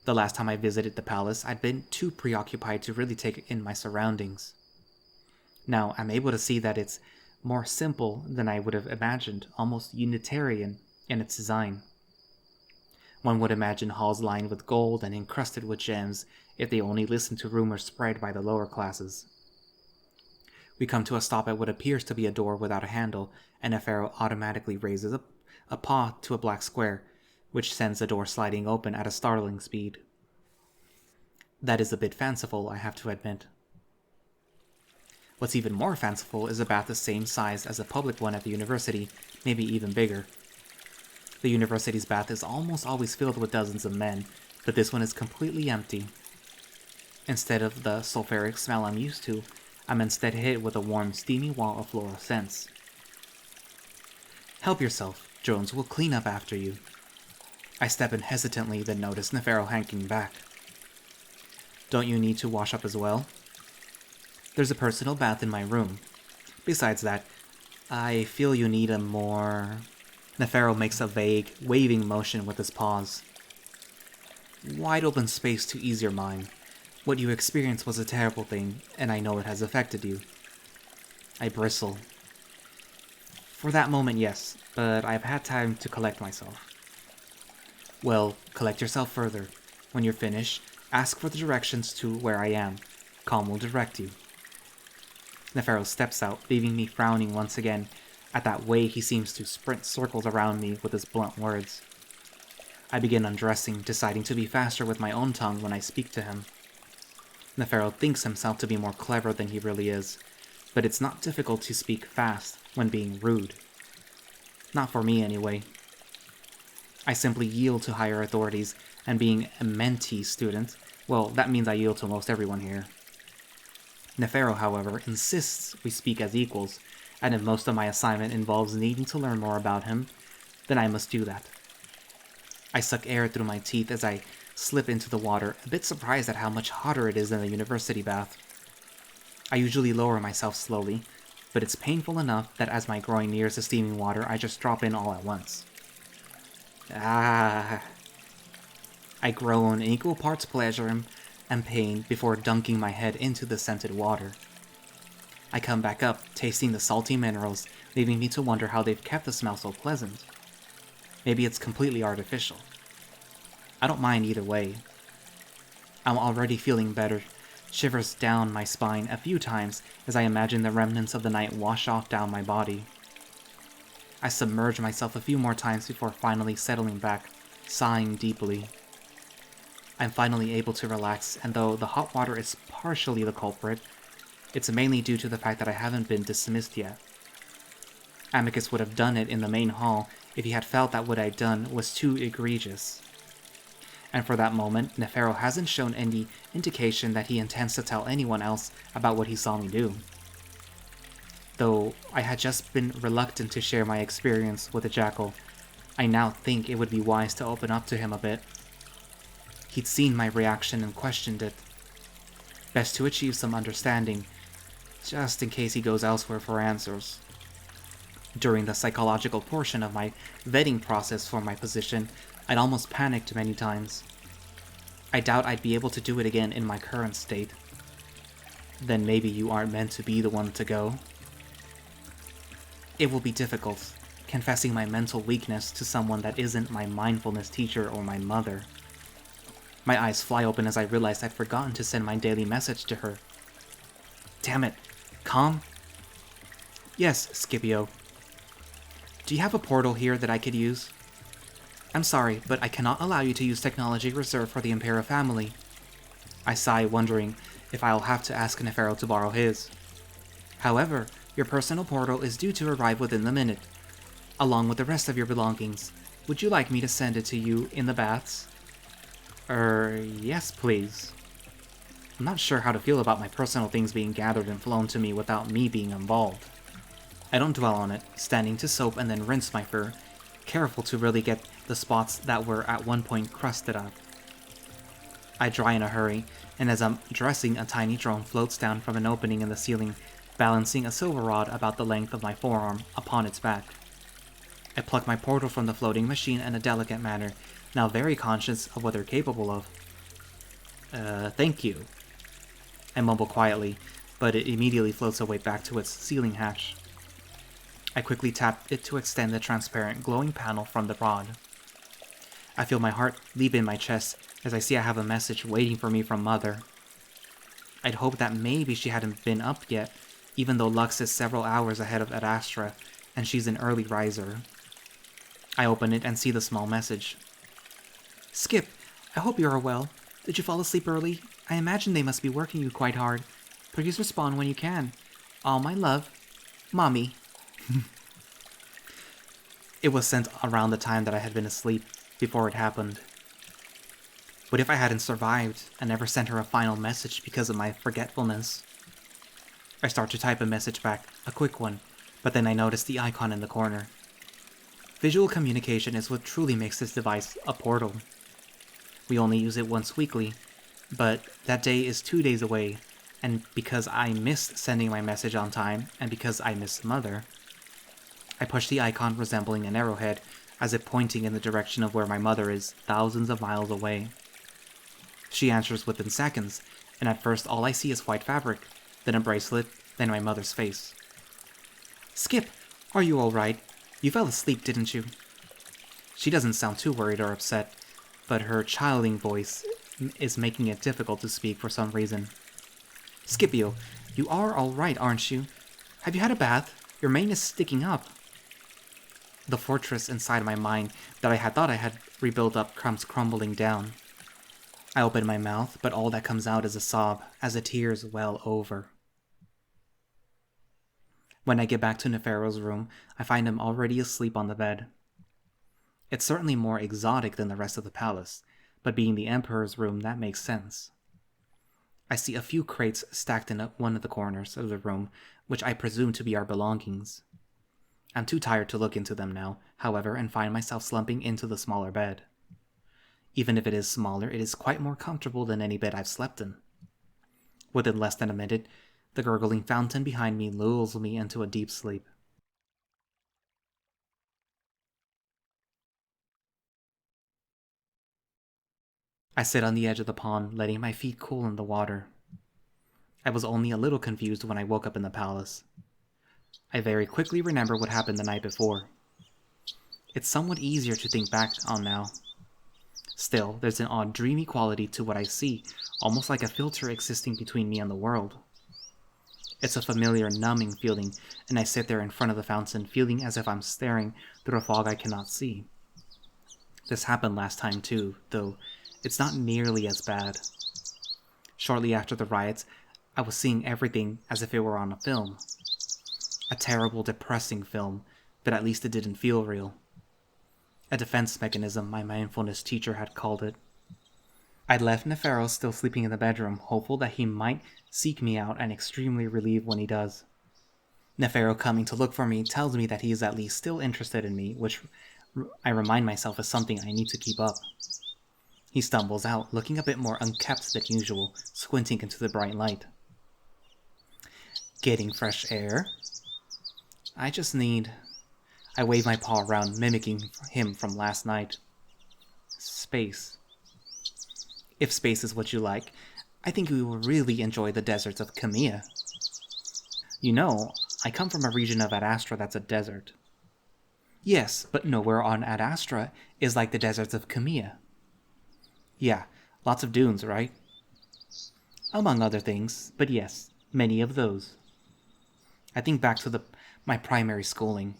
The last time I visited the palace, I'd been too preoccupied to really take in my surroundings. Now, I'm able to see that it's more simple than I would have imagined, almost Unitarian in its design. One would imagine halls lined with gold and encrusted with gems if they only listened to rumors spread by the lower classes. We come to a stop at what appears to be a door without a handle, and Nefero automatically raises a paw to a black square, which sends the door sliding open at a startling speed. That is a bit fanciful, I have to admit. What's even more fanciful is a bath the same size as a public one at the university, maybe even bigger. The university's bath is almost always filled with dozens of men, but this one is completely empty. Instead of the sulfuric smell I'm used to, I'm instead hit with a warm, steamy wall of floral scents. Help yourself, Jones will clean up after you. I step in hesitantly, then notice Nefero hanging back. Don't you need to wash up as well? There's a personal bath in my room. Besides that, I feel you need a more... Nefero makes a vague, waving motion with his paws. Wide open space to ease your mind. What you experienced was a terrible thing, and I know it has affected you. I bristle. For that moment, yes, but I've had time to collect myself. Well, collect yourself further. When you're finished, ask for the directions to where I am. Calm will direct you. Nefero steps out, leaving me frowning once again at that way he seems to sprint circles around me with his blunt words. I begin undressing, deciding to be faster with my own tongue when I speak to him. Nefero thinks himself to be more clever than he really is, but it's not difficult to speak fast when being rude. Not for me, anyway. I simply yield to higher authorities, and being a mentee student, well, that means I yield to most everyone here. Nefero, however, insists we speak as equals, and if most of my assignment involves needing to learn more about him, then I must do that. I suck air through my teeth as I slip into the water, a bit surprised at how much hotter it is than the university bath. I usually lower myself slowly, but it's painful enough that as my groin nears the steaming water, I just drop in all at once. Ah! I groan in equal parts pleasure and pain before dunking my head into the scented water. I come back up, tasting the salty minerals, leaving me to wonder how they've kept the smell so pleasant. Maybe it's completely artificial. I don't mind either way. I'm already feeling better, shivers down my spine a few times as I imagine the remnants of the night wash off down my body. I submerge myself a few more times before finally settling back, sighing deeply. I'm finally able to relax, and though the hot water is partially the culprit, it's mainly due to the fact that I haven't been dismissed yet. Amicus would have done it in the main hall if he had felt that what I'd done was too egregious. And for that moment, Nefero hasn't shown any indication that he intends to tell anyone else about what he saw me do. Though I had just been reluctant to share my experience with the jackal, I now think it would be wise to open up to him a bit. He'd seen my reaction and questioned it. Best to achieve some understanding, just in case he goes elsewhere for answers. During the psychological portion of my vetting process for my position, I'd almost panicked many times. I doubt I'd be able to do it again in my current state. Then maybe you aren't meant to be the one to go. It will be difficult, confessing my mental weakness to someone that isn't my mindfulness teacher or my mother. My eyes fly open as I realize I'd forgotten to send my daily message to her. Damn it! Calm? Yes, Scipio. Do you have a portal here that I could use? I'm sorry, but I cannot allow you to use technology reserved for the Emperor family. I sigh, wondering if I'll have to ask Nefero to borrow his. However, your personal portal is due to arrive within the minute, along with the rest of your belongings. Would you like me to send it to you in the baths? Yes, please. I'm not sure how to feel about my personal things being gathered and flown to me without me being involved. I don't dwell on it, standing to soap and then rinse my fur, careful to really get the spots that were at one point crusted up. I dry in a hurry, and as I'm dressing, a tiny drone floats down from an opening in the ceiling, balancing a silver rod about the length of my forearm upon its back. I pluck my portal from the floating machine in a delicate manner, now very conscious of what they're capable of. Thank you. I mumble quietly, but it immediately floats away back to its ceiling hatch. I quickly tap it to extend the transparent, glowing panel from the rod. I feel my heart leap in my chest as I see I have a message waiting for me from Mother. I'd hoped that maybe she hadn't been up yet, even though Lux is several hours ahead of Ad Astra, and she's an early riser. I open it and see the small message. Skip, I hope you are well. Did you fall asleep early? I imagine they must be working you quite hard. Please respond when you can. All my love, Mommy. It was sent around the time that I had been asleep, before it happened. What if I hadn't survived and never sent her a final message because of my forgetfulness? I start to type a message back, a quick one, but then I notice the icon in the corner. Visual communication is what truly makes this device a portal. We only use it once weekly, but that day is 2 days away, and because I missed sending my message on time, and because I miss Mother, I push the icon resembling an arrowhead, as if pointing in the direction of where my mother is, thousands of miles away. She answers within seconds, and at first all I see is white fabric, then a bracelet, then my mother's face. Skip, are you alright? You fell asleep, didn't you? She doesn't sound too worried or upset, but her childing voice is making it difficult to speak for some reason. Scipio, you are alright, aren't you? Have you had a bath? Your mane is sticking up. The fortress inside my mind that I had thought I had rebuilt up comes crumbling down. I open my mouth, but all that comes out is a sob, as the tears well over. When I get back to Nefero's room, I find him already asleep on the bed. It's certainly more exotic than the rest of the palace, but being the Emperor's room, that makes sense. I see a few crates stacked in one of the corners of the room, which I presume to be our belongings. I'm too tired to look into them now, however, and find myself slumping into the smaller bed. Even if it is smaller, it is quite more comfortable than any bed I've slept in. Within less than a minute, the gurgling fountain behind me lulls me into a deep sleep. I sit on the edge of the pond, letting my feet cool in the water. I was only a little confused when I woke up in the palace. I very quickly remember what happened the night before. It's somewhat easier to think back on now. Still, there's an odd dreamy quality to what I see, almost like a filter existing between me and the world. It's a familiar, numbing feeling, and I sit there in front of the fountain, feeling as if I'm staring through a fog I cannot see. This happened last time too, though it's not nearly as bad. Shortly after the riots, I was seeing everything as if it were on a film. A terrible, depressing film, but at least it didn't feel real. A defense mechanism, my mindfulness teacher had called it. I'd left Nefero still sleeping in the bedroom, hopeful that he might seek me out and extremely relieved when he does. Nefero coming to look for me tells me that he is at least still interested in me, which I remind myself is something I need to keep up. He stumbles out, looking a bit more unkempt than usual, squinting into the bright light. Getting fresh air? I just need... I wave my paw around, mimicking him from last night. Space. If space is what you like, I think you will really enjoy the deserts of Khemia. You know, I come from a region of Ad Astra that's a desert. Yes, but nowhere on Ad Astra is like the deserts of Khemia. Yeah, lots of dunes, right? Among other things, but yes, many of those. I think back to the My primary schooling.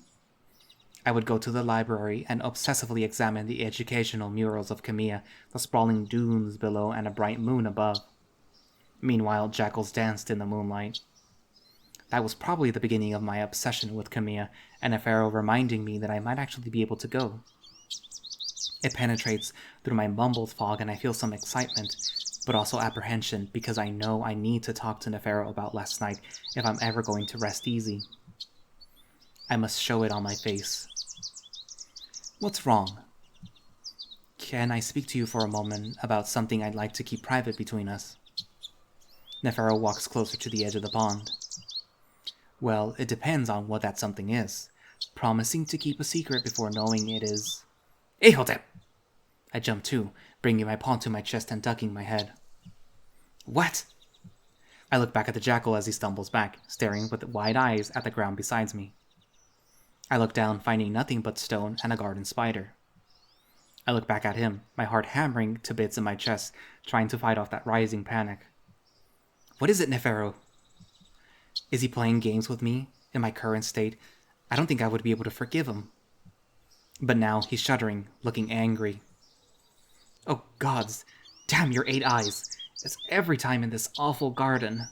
I would go to the library and obsessively examine the educational murals of Khemia, the sprawling dunes below and a bright moon above. Meanwhile, jackals danced in the moonlight. That was probably the beginning of my obsession with Khemia, and a pharaoh reminding me that I might actually be able to go. It penetrates through my mumbled fog and I feel some excitement, but also apprehension because I know I need to talk to Nefero about last night if I'm ever going to rest easy. I must show it on my face. What's wrong? Can I speak to you for a moment about something I'd like to keep private between us? Nefero walks closer to the edge of the pond. Well, it depends on what that something is. Promising to keep a secret before knowing it is... Ehotep! I jump too, bringing my paw to my chest and ducking my head. What? I look back at the jackal as he stumbles back, staring with wide eyes at the ground beside me. I look down, finding nothing but stone and a garden spider. I look back at him, my heart hammering to bits in my chest, trying to fight off that rising panic. What is it, Nefero? Is he playing games with me? In my current state, I don't think I would be able to forgive him. But now he's shuddering, looking angry. Oh gods, damn your 8 eyes. It's every time in this awful garden.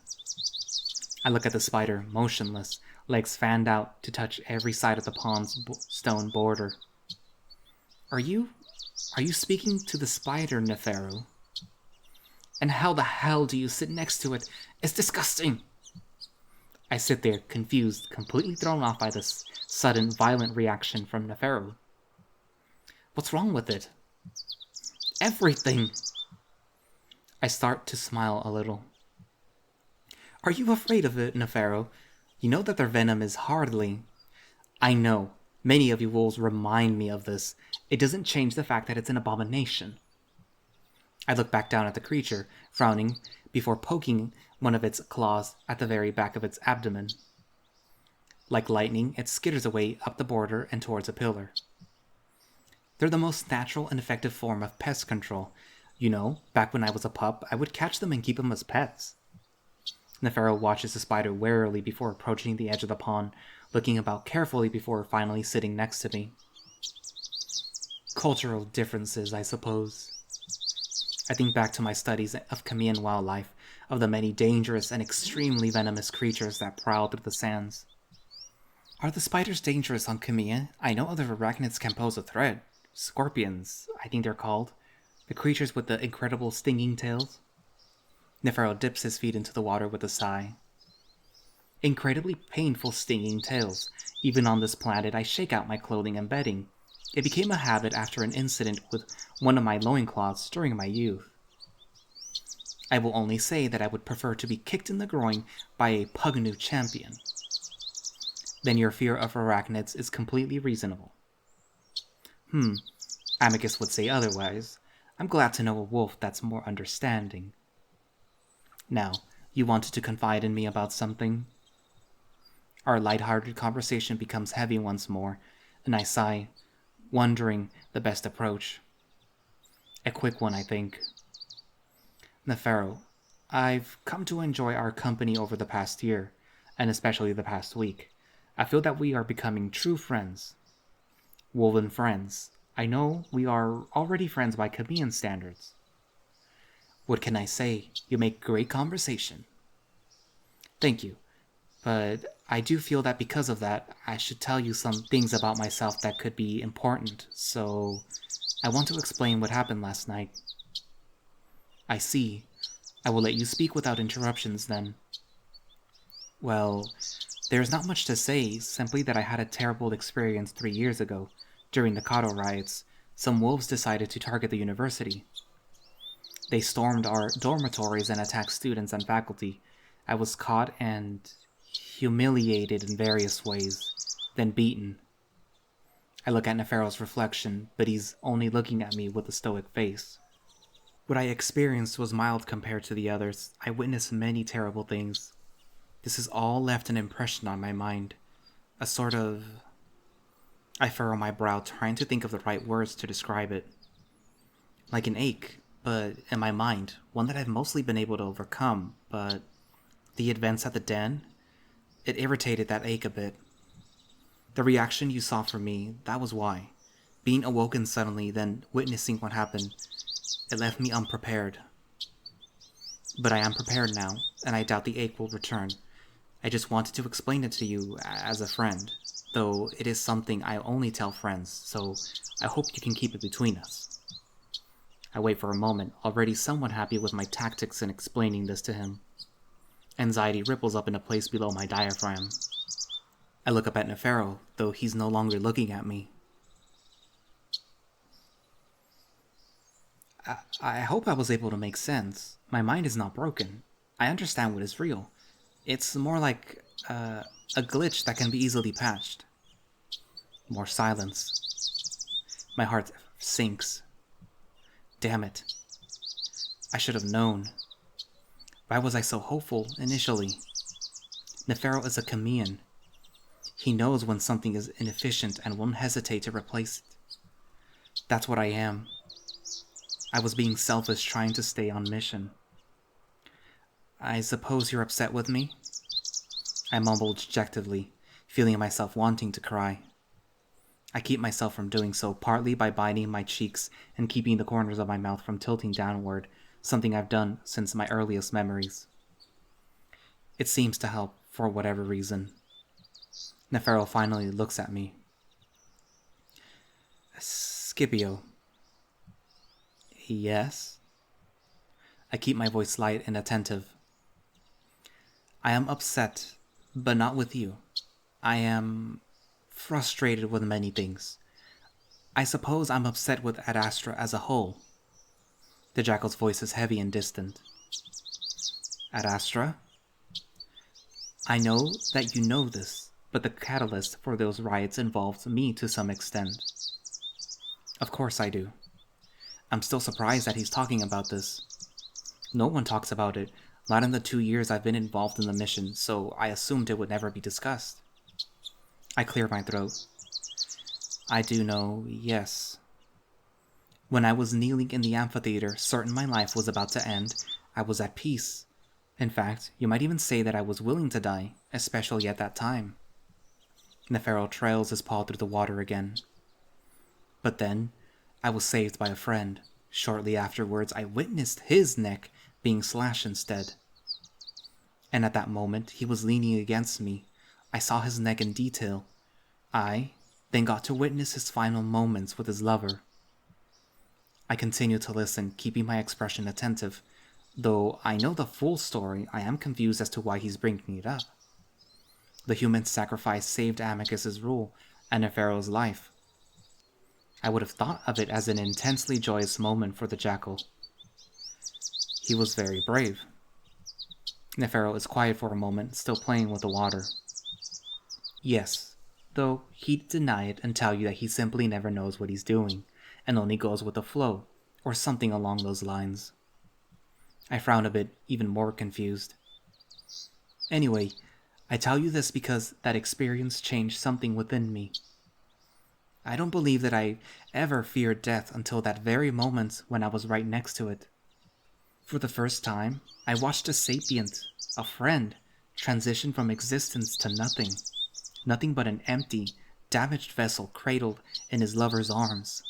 I look at the spider, motionless, legs fanned out to touch every side of the pond's stone border. Are you speaking to the spider, Nefero? And how the hell do you sit next to it? It's disgusting! I sit there, confused, completely thrown off by this sudden, violent reaction from Nefero. What's wrong with it? Everything! I start to smile a little. Are you afraid of it, Nefero? You know that their venom is hardly... I know. Many of you wolves remind me of this. It doesn't change the fact that it's an abomination. I look back down at the creature, frowning, before poking one of its claws at the very back of its abdomen. Like lightning, it skitters away up the border and towards a pillar. They're the most natural and effective form of pest control. You know, back when I was a pup, I would catch them and keep them as pets. Nefero watches the spider warily before approaching the edge of the pond, looking about carefully before finally sitting next to me. Cultural differences, I suppose. I think back to my studies of Khemian wildlife, of the many dangerous and extremely venomous creatures that prowl through the sands. Are the spiders dangerous on Khemia? I know other arachnids can pose a threat. Scorpions, I think they're called. The creatures with the incredible stinging tails. Nefero dips his feet into the water with a sigh. Incredibly painful stinging tails. Even on this planet, I shake out my clothing and bedding. It became a habit after an incident with one of my loincloths during my youth. I will only say that I would prefer to be kicked in the groin by a Pugnu champion. Then your fear of arachnids is completely reasonable. Amicus would say otherwise. I'm glad to know a wolf that's more understanding. Now, you wanted to confide in me about something? Our light-hearted conversation becomes heavy once more, and I sigh, wondering the best approach. A quick one, I think. Nefero, I've come to enjoy our company over the past year, and especially the past week. I feel that we are becoming true friends. Woven friends. I know we are already friends by Khemian standards. What can I say? You make great conversation. Thank you. But I do feel that because of that, I should tell you some things about myself that could be important, so I want to explain what happened last night. I see. I will let you speak without interruptions then. Well, there's not much to say, simply that I had a terrible experience 3 years ago. During the Kato riots, some wolves decided to target the university. They stormed our dormitories and attacked students and faculty. I was caught and humiliated in various ways, then beaten. I look at Nefero's reflection, but he's only looking at me with a stoic face. What I experienced was mild compared to the others. I witnessed many terrible things. This has all left an impression on my mind. A sort of... I furrow my brow, trying to think of the right words to describe it. Like an ache, but in my mind, one that I've mostly been able to overcome, but the events at the den, it irritated that ache a bit. The reaction you saw from me, that was why. Being awoken suddenly, then witnessing what happened, it left me unprepared. But I am prepared now, and I doubt the ache will return. I just wanted to explain it to you as a friend, though it is something I only tell friends, so I hope you can keep it between us. I wait for a moment, already somewhat happy with my tactics in explaining this to him. Anxiety ripples up in a place below my diaphragm. I look up at Nefero, though he's no longer looking at me. I hope I was able to make sense. My mind is not broken. I understand what is real. It's more like a glitch that can be easily patched. More silence. My heart sinks. Damn it. I should have known. Why was I so hopeful initially? Nefero is a Khemian. He knows when something is inefficient and won't hesitate to replace it. That's what I am. I was being selfish, trying to stay on mission. I suppose you're upset with me? I mumbled dejectedly, feeling myself wanting to cry. I keep myself from doing so, partly by biting my cheeks and keeping the corners of my mouth from tilting downward, something I've done since my earliest memories. It seems to help, for whatever reason. Nefero finally looks at me. Scipio. Yes? I keep my voice light and attentive. I am upset, but not with you. I am frustrated with many things. I suppose I'm upset with Ad Astra as a whole. The Jackal's voice is heavy and distant. Ad Astra? I know that you know this, but the catalyst for those riots involves me to some extent. Of course I do. I'm still surprised that he's talking about this. No one talks about it, not in the 2 years I've been involved in the mission, so I assumed it would never be discussed. I clear my throat. I do know, yes. When I was kneeling in the amphitheater, certain my life was about to end, I was at peace. In fact, you might even say that I was willing to die, especially at that time. Nefero trails his paw through the water again. But then, I was saved by a friend. Shortly afterwards, I witnessed his neck being slashed instead. And at that moment, he was leaning against me. I saw his neck in detail. I then got to witness his final moments with his lover. I continue to listen, keeping my expression attentive. Though I know the full story, I am confused as to why he's bringing it up. The human sacrifice saved Amicus's rule and Nefero's life. I would have thought of it as an intensely joyous moment for the Jackal. He was very brave. Nefero is quiet for a moment, still playing with the water. Yes, though he'd deny it and tell you that he simply never knows what he's doing, and only goes with the flow, or something along those lines. I frown a bit, even more confused. Anyway, I tell you this because that experience changed something within me. I don't believe that I ever feared death until that very moment when I was right next to it. For the first time, I watched a sapient, a friend, transition from existence to nothing. Nothing but an empty, damaged vessel cradled in his lover's arms.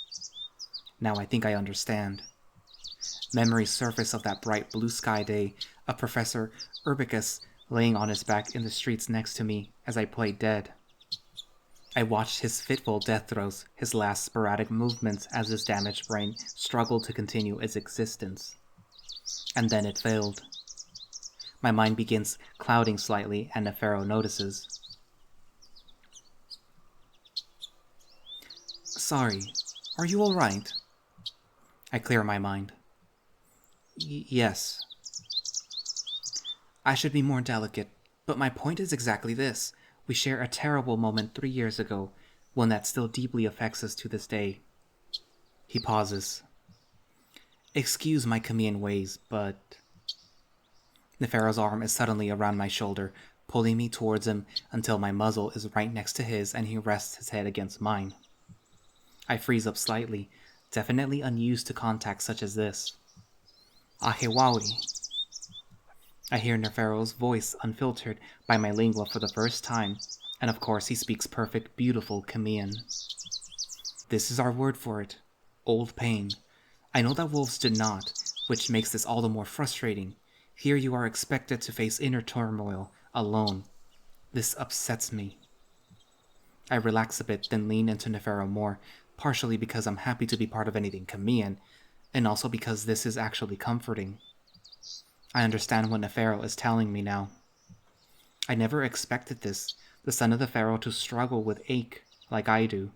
Now I think I understand. Memories surface of that bright blue sky day, of Professor Amicus laying on his back in the streets next to me as I played dead. I watched his fitful death throes, his last sporadic movements as his damaged brain struggled to continue its existence. And then it failed. My mind begins clouding slightly, and Nefero notices. Sorry, are you alright? I clear my mind. Yes. I should be more delicate, but my point is exactly this. We share a terrible moment 3 years ago, one that still deeply affects us to this day. He pauses. Excuse my Khemian ways, but... Nefero's arm is suddenly around my shoulder, pulling me towards him until my muzzle is right next to his and he rests his head against mine. I freeze up slightly, definitely unused to contact such as this. Ahewawi. I hear Nefero's voice unfiltered by my lingua for the first time, And of course he speaks perfect, beautiful Khemian. This is our word for it. Old pain. I know that wolves do not, which makes this all the more frustrating. Here you are expected to face inner turmoil, alone. This upsets me. I relax a bit, then lean into Nefero more, partially because I'm happy to be part of anything Khemian, and also because this is actually comforting. I understand what Nefero is telling me now. I never expected this, the son of the Pharaoh, to struggle with ache like I do.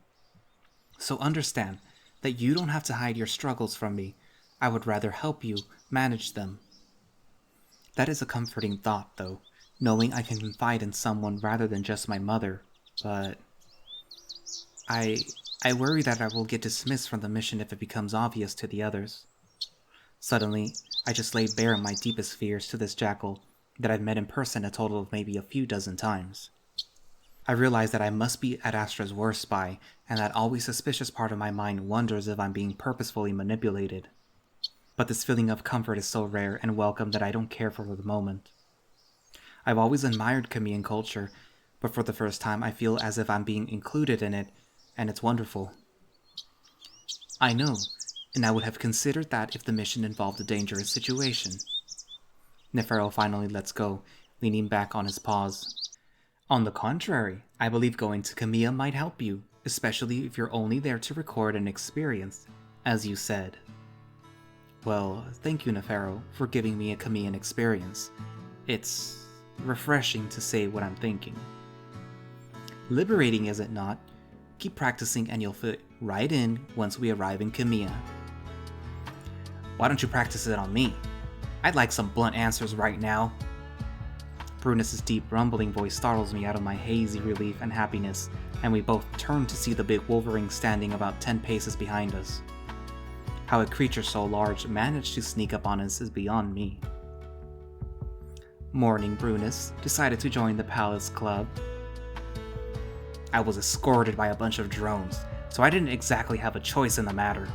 So understand that you don't have to hide your struggles from me. I would rather help you manage them. That is a comforting thought, though, knowing I can confide in someone rather than just my mother, but I worry that I will get dismissed from the mission if it becomes obvious to the others. Suddenly, I just laid bare my deepest fears to this jackal that I've met in person a total of maybe a few dozen times. I realize that I must be Ad Astra's worst spy, and that always suspicious part of my mind wonders if I'm being purposefully manipulated. But this feeling of comfort is so rare and welcome that I don't care for the moment. I've always admired Khemian culture, but for the first time I feel as if I'm being included in it, and it's wonderful. I know, and I would have considered that if the mission involved a dangerous situation. Nefero finally lets go, leaning back on his paws. On the contrary, I believe going to Khemia might help you, especially if you're only there to record an experience, as you said. Well, thank you, Nefero, for giving me a Khemian experience. It's refreshing to say what I'm thinking. Liberating, is it not? Keep practicing and you'll fit right in once we arrive in Khemia. Why don't you practice it on me? I'd like some blunt answers right now. Brunus's deep, rumbling voice startles me out of my hazy relief and happiness, and we both turn to see the big wolverine standing about 10 paces behind us. How a creature so large managed to sneak up on us is beyond me. Morning, Brunus decided to join the Palace Club. I was escorted by a bunch of drones, so I didn't exactly have a choice in the matter.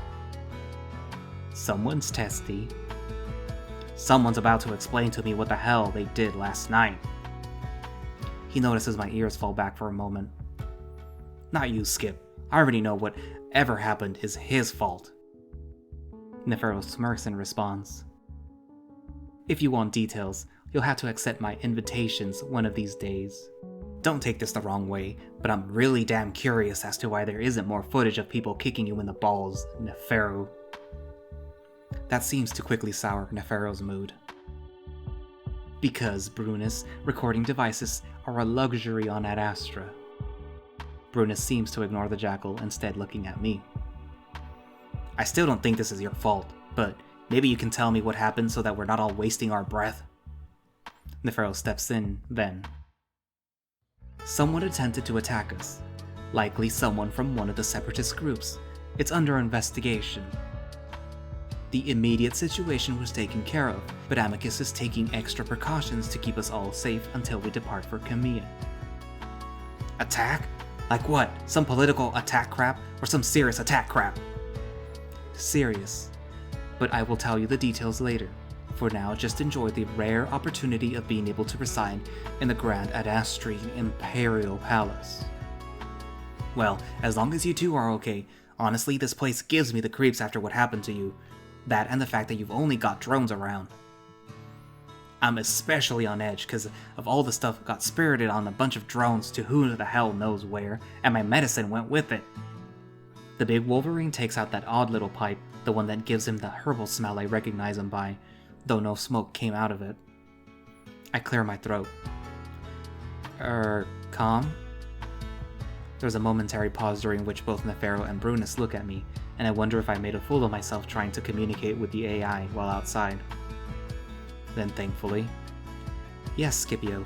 Someone's testy. Someone's about to explain to me what the hell they did last night. He notices my ears fall back for a moment. Not you, Skip. I already know whatever happened is his fault. Nefero smirks in response. If you want details, you'll have to accept my invitations one of these days. Don't take this the wrong way, but I'm really damn curious as to why there isn't more footage of people kicking you in the balls, Nefero. That seems to quickly sour Nefero's mood. Because, Brunus, recording devices are a luxury on Ad Astra. Brunus seems to ignore the jackal, instead looking at me. I still don't think this is your fault, but maybe you can tell me what happened so that we're not all wasting our breath? Nefero steps in, then. Someone attempted to attack us. Likely someone from one of the separatist groups. It's under investigation. The immediate situation was taken care of, but Amicus is taking extra precautions to keep us all safe until we depart for Khemia. Attack? Like what? Some political attack crap? Or some serious attack crap? Serious. But I will tell you the details later. For now, just enjoy the rare opportunity of being able to reside in the Grand Adastrian Imperial Palace. Well, as long as you two are okay, honestly, this place gives me the creeps after what happened to you. That and the fact that you've only got drones around. I'm especially on edge because of all the stuff got spirited on a bunch of drones to who the hell knows where, and my medicine went with it. The big wolverine takes out that odd little pipe, the one that gives him the herbal smell I recognize him by, though no smoke came out of it. I clear my throat. Calm? There's a momentary pause during which both Nefero and Brunus look at me, and I wonder if I made a fool of myself trying to communicate with the AI while outside. Then thankfully, yes, Scipio.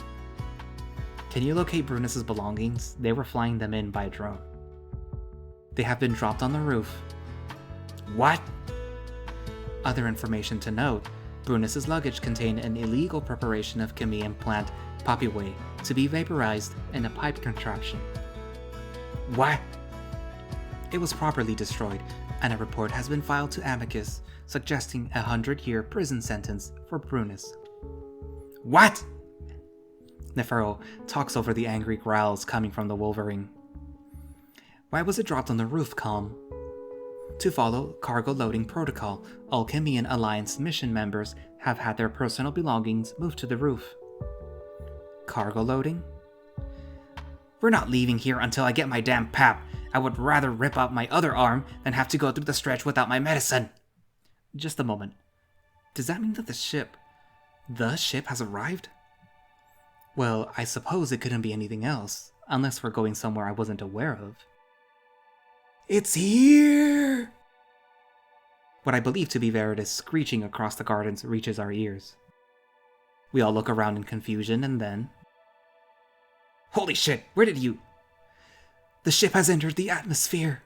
Can you locate Brunus's belongings? They were flying them in by drone. They have been dropped on the roof. What? Other information to note, Brunus's luggage contained an illegal preparation of Khemian plant poppy whey to be vaporized in a pipe contraption. What? It was properly destroyed, and a report has been filed to Amicus, suggesting a 100-year prison sentence for Brunus. What? Nefero talks over the angry growls coming from the wolverine. Why was it dropped on the roof, Calm? To follow cargo loading protocol, all Khemian Alliance mission members have had their personal belongings moved to the roof. Cargo loading? We're not leaving here until I get my damn pap. I would rather rip out my other arm than have to go through the stretch without my medicine. Just a moment. Does that mean that the ship has arrived? Well, I suppose it couldn't be anything else, unless we're going somewhere I wasn't aware of. It's here! What I believe to be Veritas screeching across the gardens reaches our ears. We all look around in confusion, and then... Holy shit, where did you... The ship has entered the atmosphere.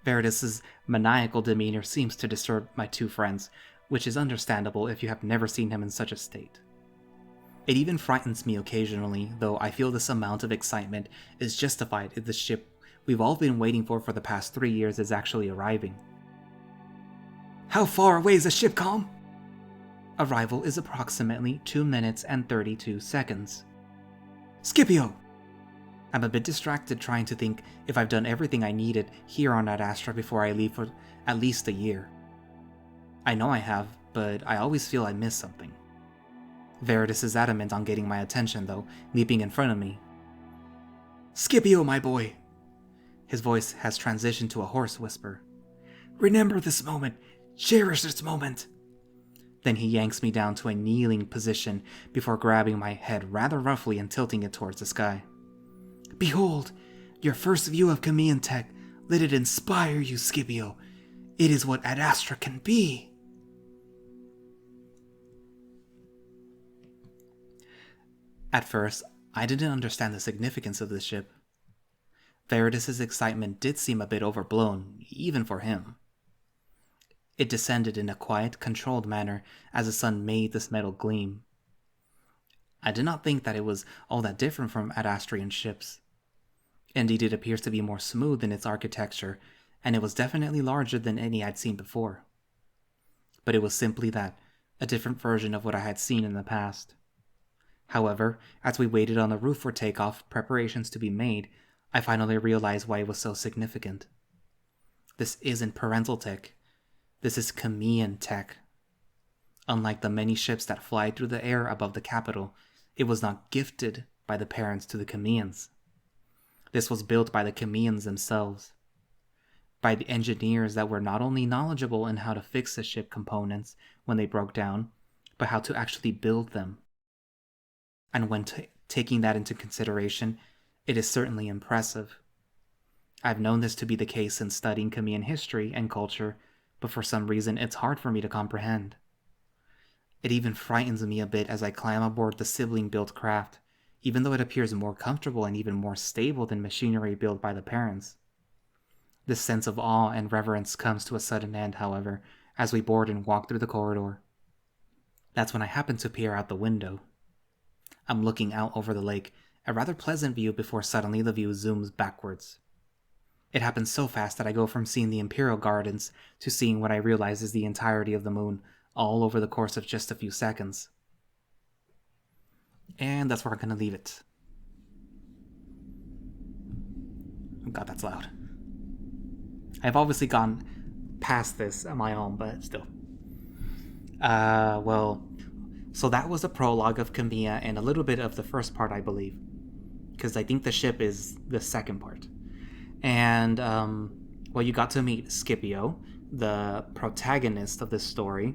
Veritas's maniacal demeanor seems to disturb my two friends, which is understandable if you have never seen him in such a state. It even frightens me occasionally, though I feel this amount of excitement is justified if the ship we've all been waiting for the past 3 years is actually arriving. How far away is the ship, Calm? Arrival is approximately 2 minutes and 32 seconds. Scipio! I'm a bit distracted trying to think if I've done everything I needed here on Ad Astra before I leave for at least a year. I know I have, but I always feel I missed something. Veritas is adamant on getting my attention, though, leaping in front of me. Scipio, my boy. His voice has transitioned to a hoarse whisper. Remember this moment. Cherish this moment. Then he yanks me down to a kneeling position before grabbing my head rather roughly and tilting it towards the sky. Behold, your first view of Khemian tech. Let it inspire you, Scipio. It is what Ad Astra can be. At first, I didn't understand the significance of this ship. Veritas' excitement did seem a bit overblown, even for him. It descended in a quiet, controlled manner as the sun made this metal gleam. I did not think that it was all that different from Ad Astrian ships. Indeed, it appears to be more smooth in its architecture, and it was definitely larger than any I'd seen before. But it was simply that, a different version of what I had seen in the past. However, as we waited on the roof for takeoff, preparations to be made, I finally realized why it was so significant. This isn't parental tech. This is Khemian tech. Unlike the many ships that fly through the air above the capital, it was not gifted by the parents to the Khemians. This was built by the Khemians themselves. By the engineers that were not only knowledgeable in how to fix the ship components when they broke down, but how to actually build them. And when taking that into consideration, it is certainly impressive. I've known this to be the case in studying Khemian history and culture, but for some reason it's hard for me to comprehend. It even frightens me a bit as I climb aboard the sibling-built craft, even though it appears more comfortable and even more stable than machinery built by the parents. This sense of awe and reverence comes to a sudden end, however, as we board and walk through the corridor. That's when I happen to peer out the window. I'm looking out over the lake, a rather pleasant view before suddenly the view zooms backwards. It happens so fast that I go from seeing the Imperial Gardens to seeing what I realize is the entirety of the moon, all over the course of just a few seconds. And that's where I'm going to leave it. Oh god, that's loud. I've obviously gone past this on my own, but still. So that was the prologue of Khemia and a little bit of the first part, I believe. Because I think the ship is the second part. And, you got to meet Scipio, the protagonist of this story.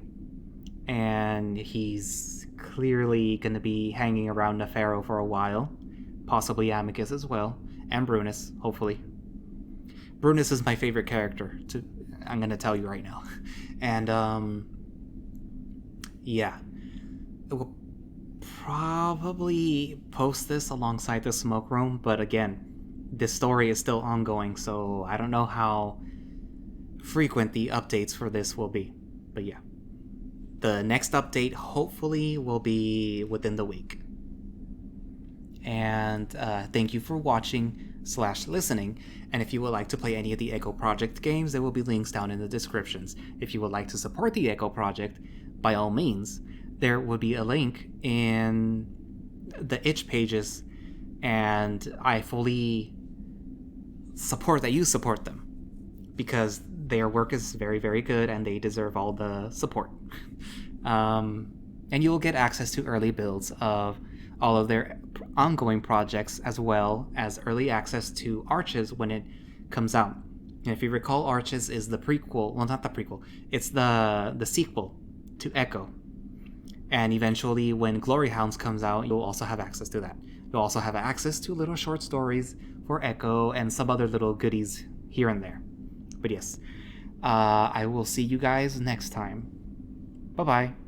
And he's clearly going to be hanging around Nefero for a while. Possibly Amicus as well. And Brunus, hopefully. Brunus is my favorite character, I'm going to tell you right now. And, yeah. We'll probably post this alongside the smoke room, but again, this story is still ongoing, so I don't know how frequent the updates for this will be. But yeah. The next update hopefully will be within the week. And thank you for watching/listening. And if you would like to play any of the Echo Project games, there will be links down in the descriptions. If you would like to support the Echo Project, by all means, there would be a link in the itch pages, and I fully support that you support them, because their work is very, very good and they deserve all the support. And you'll get access to early builds of all of their ongoing projects, as well as early access to Arches when it comes out. And if you recall, Arches is the prequel, well, not the prequel, it's the sequel to Echo. And eventually, when Glory Hounds comes out, you'll also have access to that. You'll also have access to little short stories for Echo and some other little goodies here and there. But yes, I will see you guys next time. Bye-bye.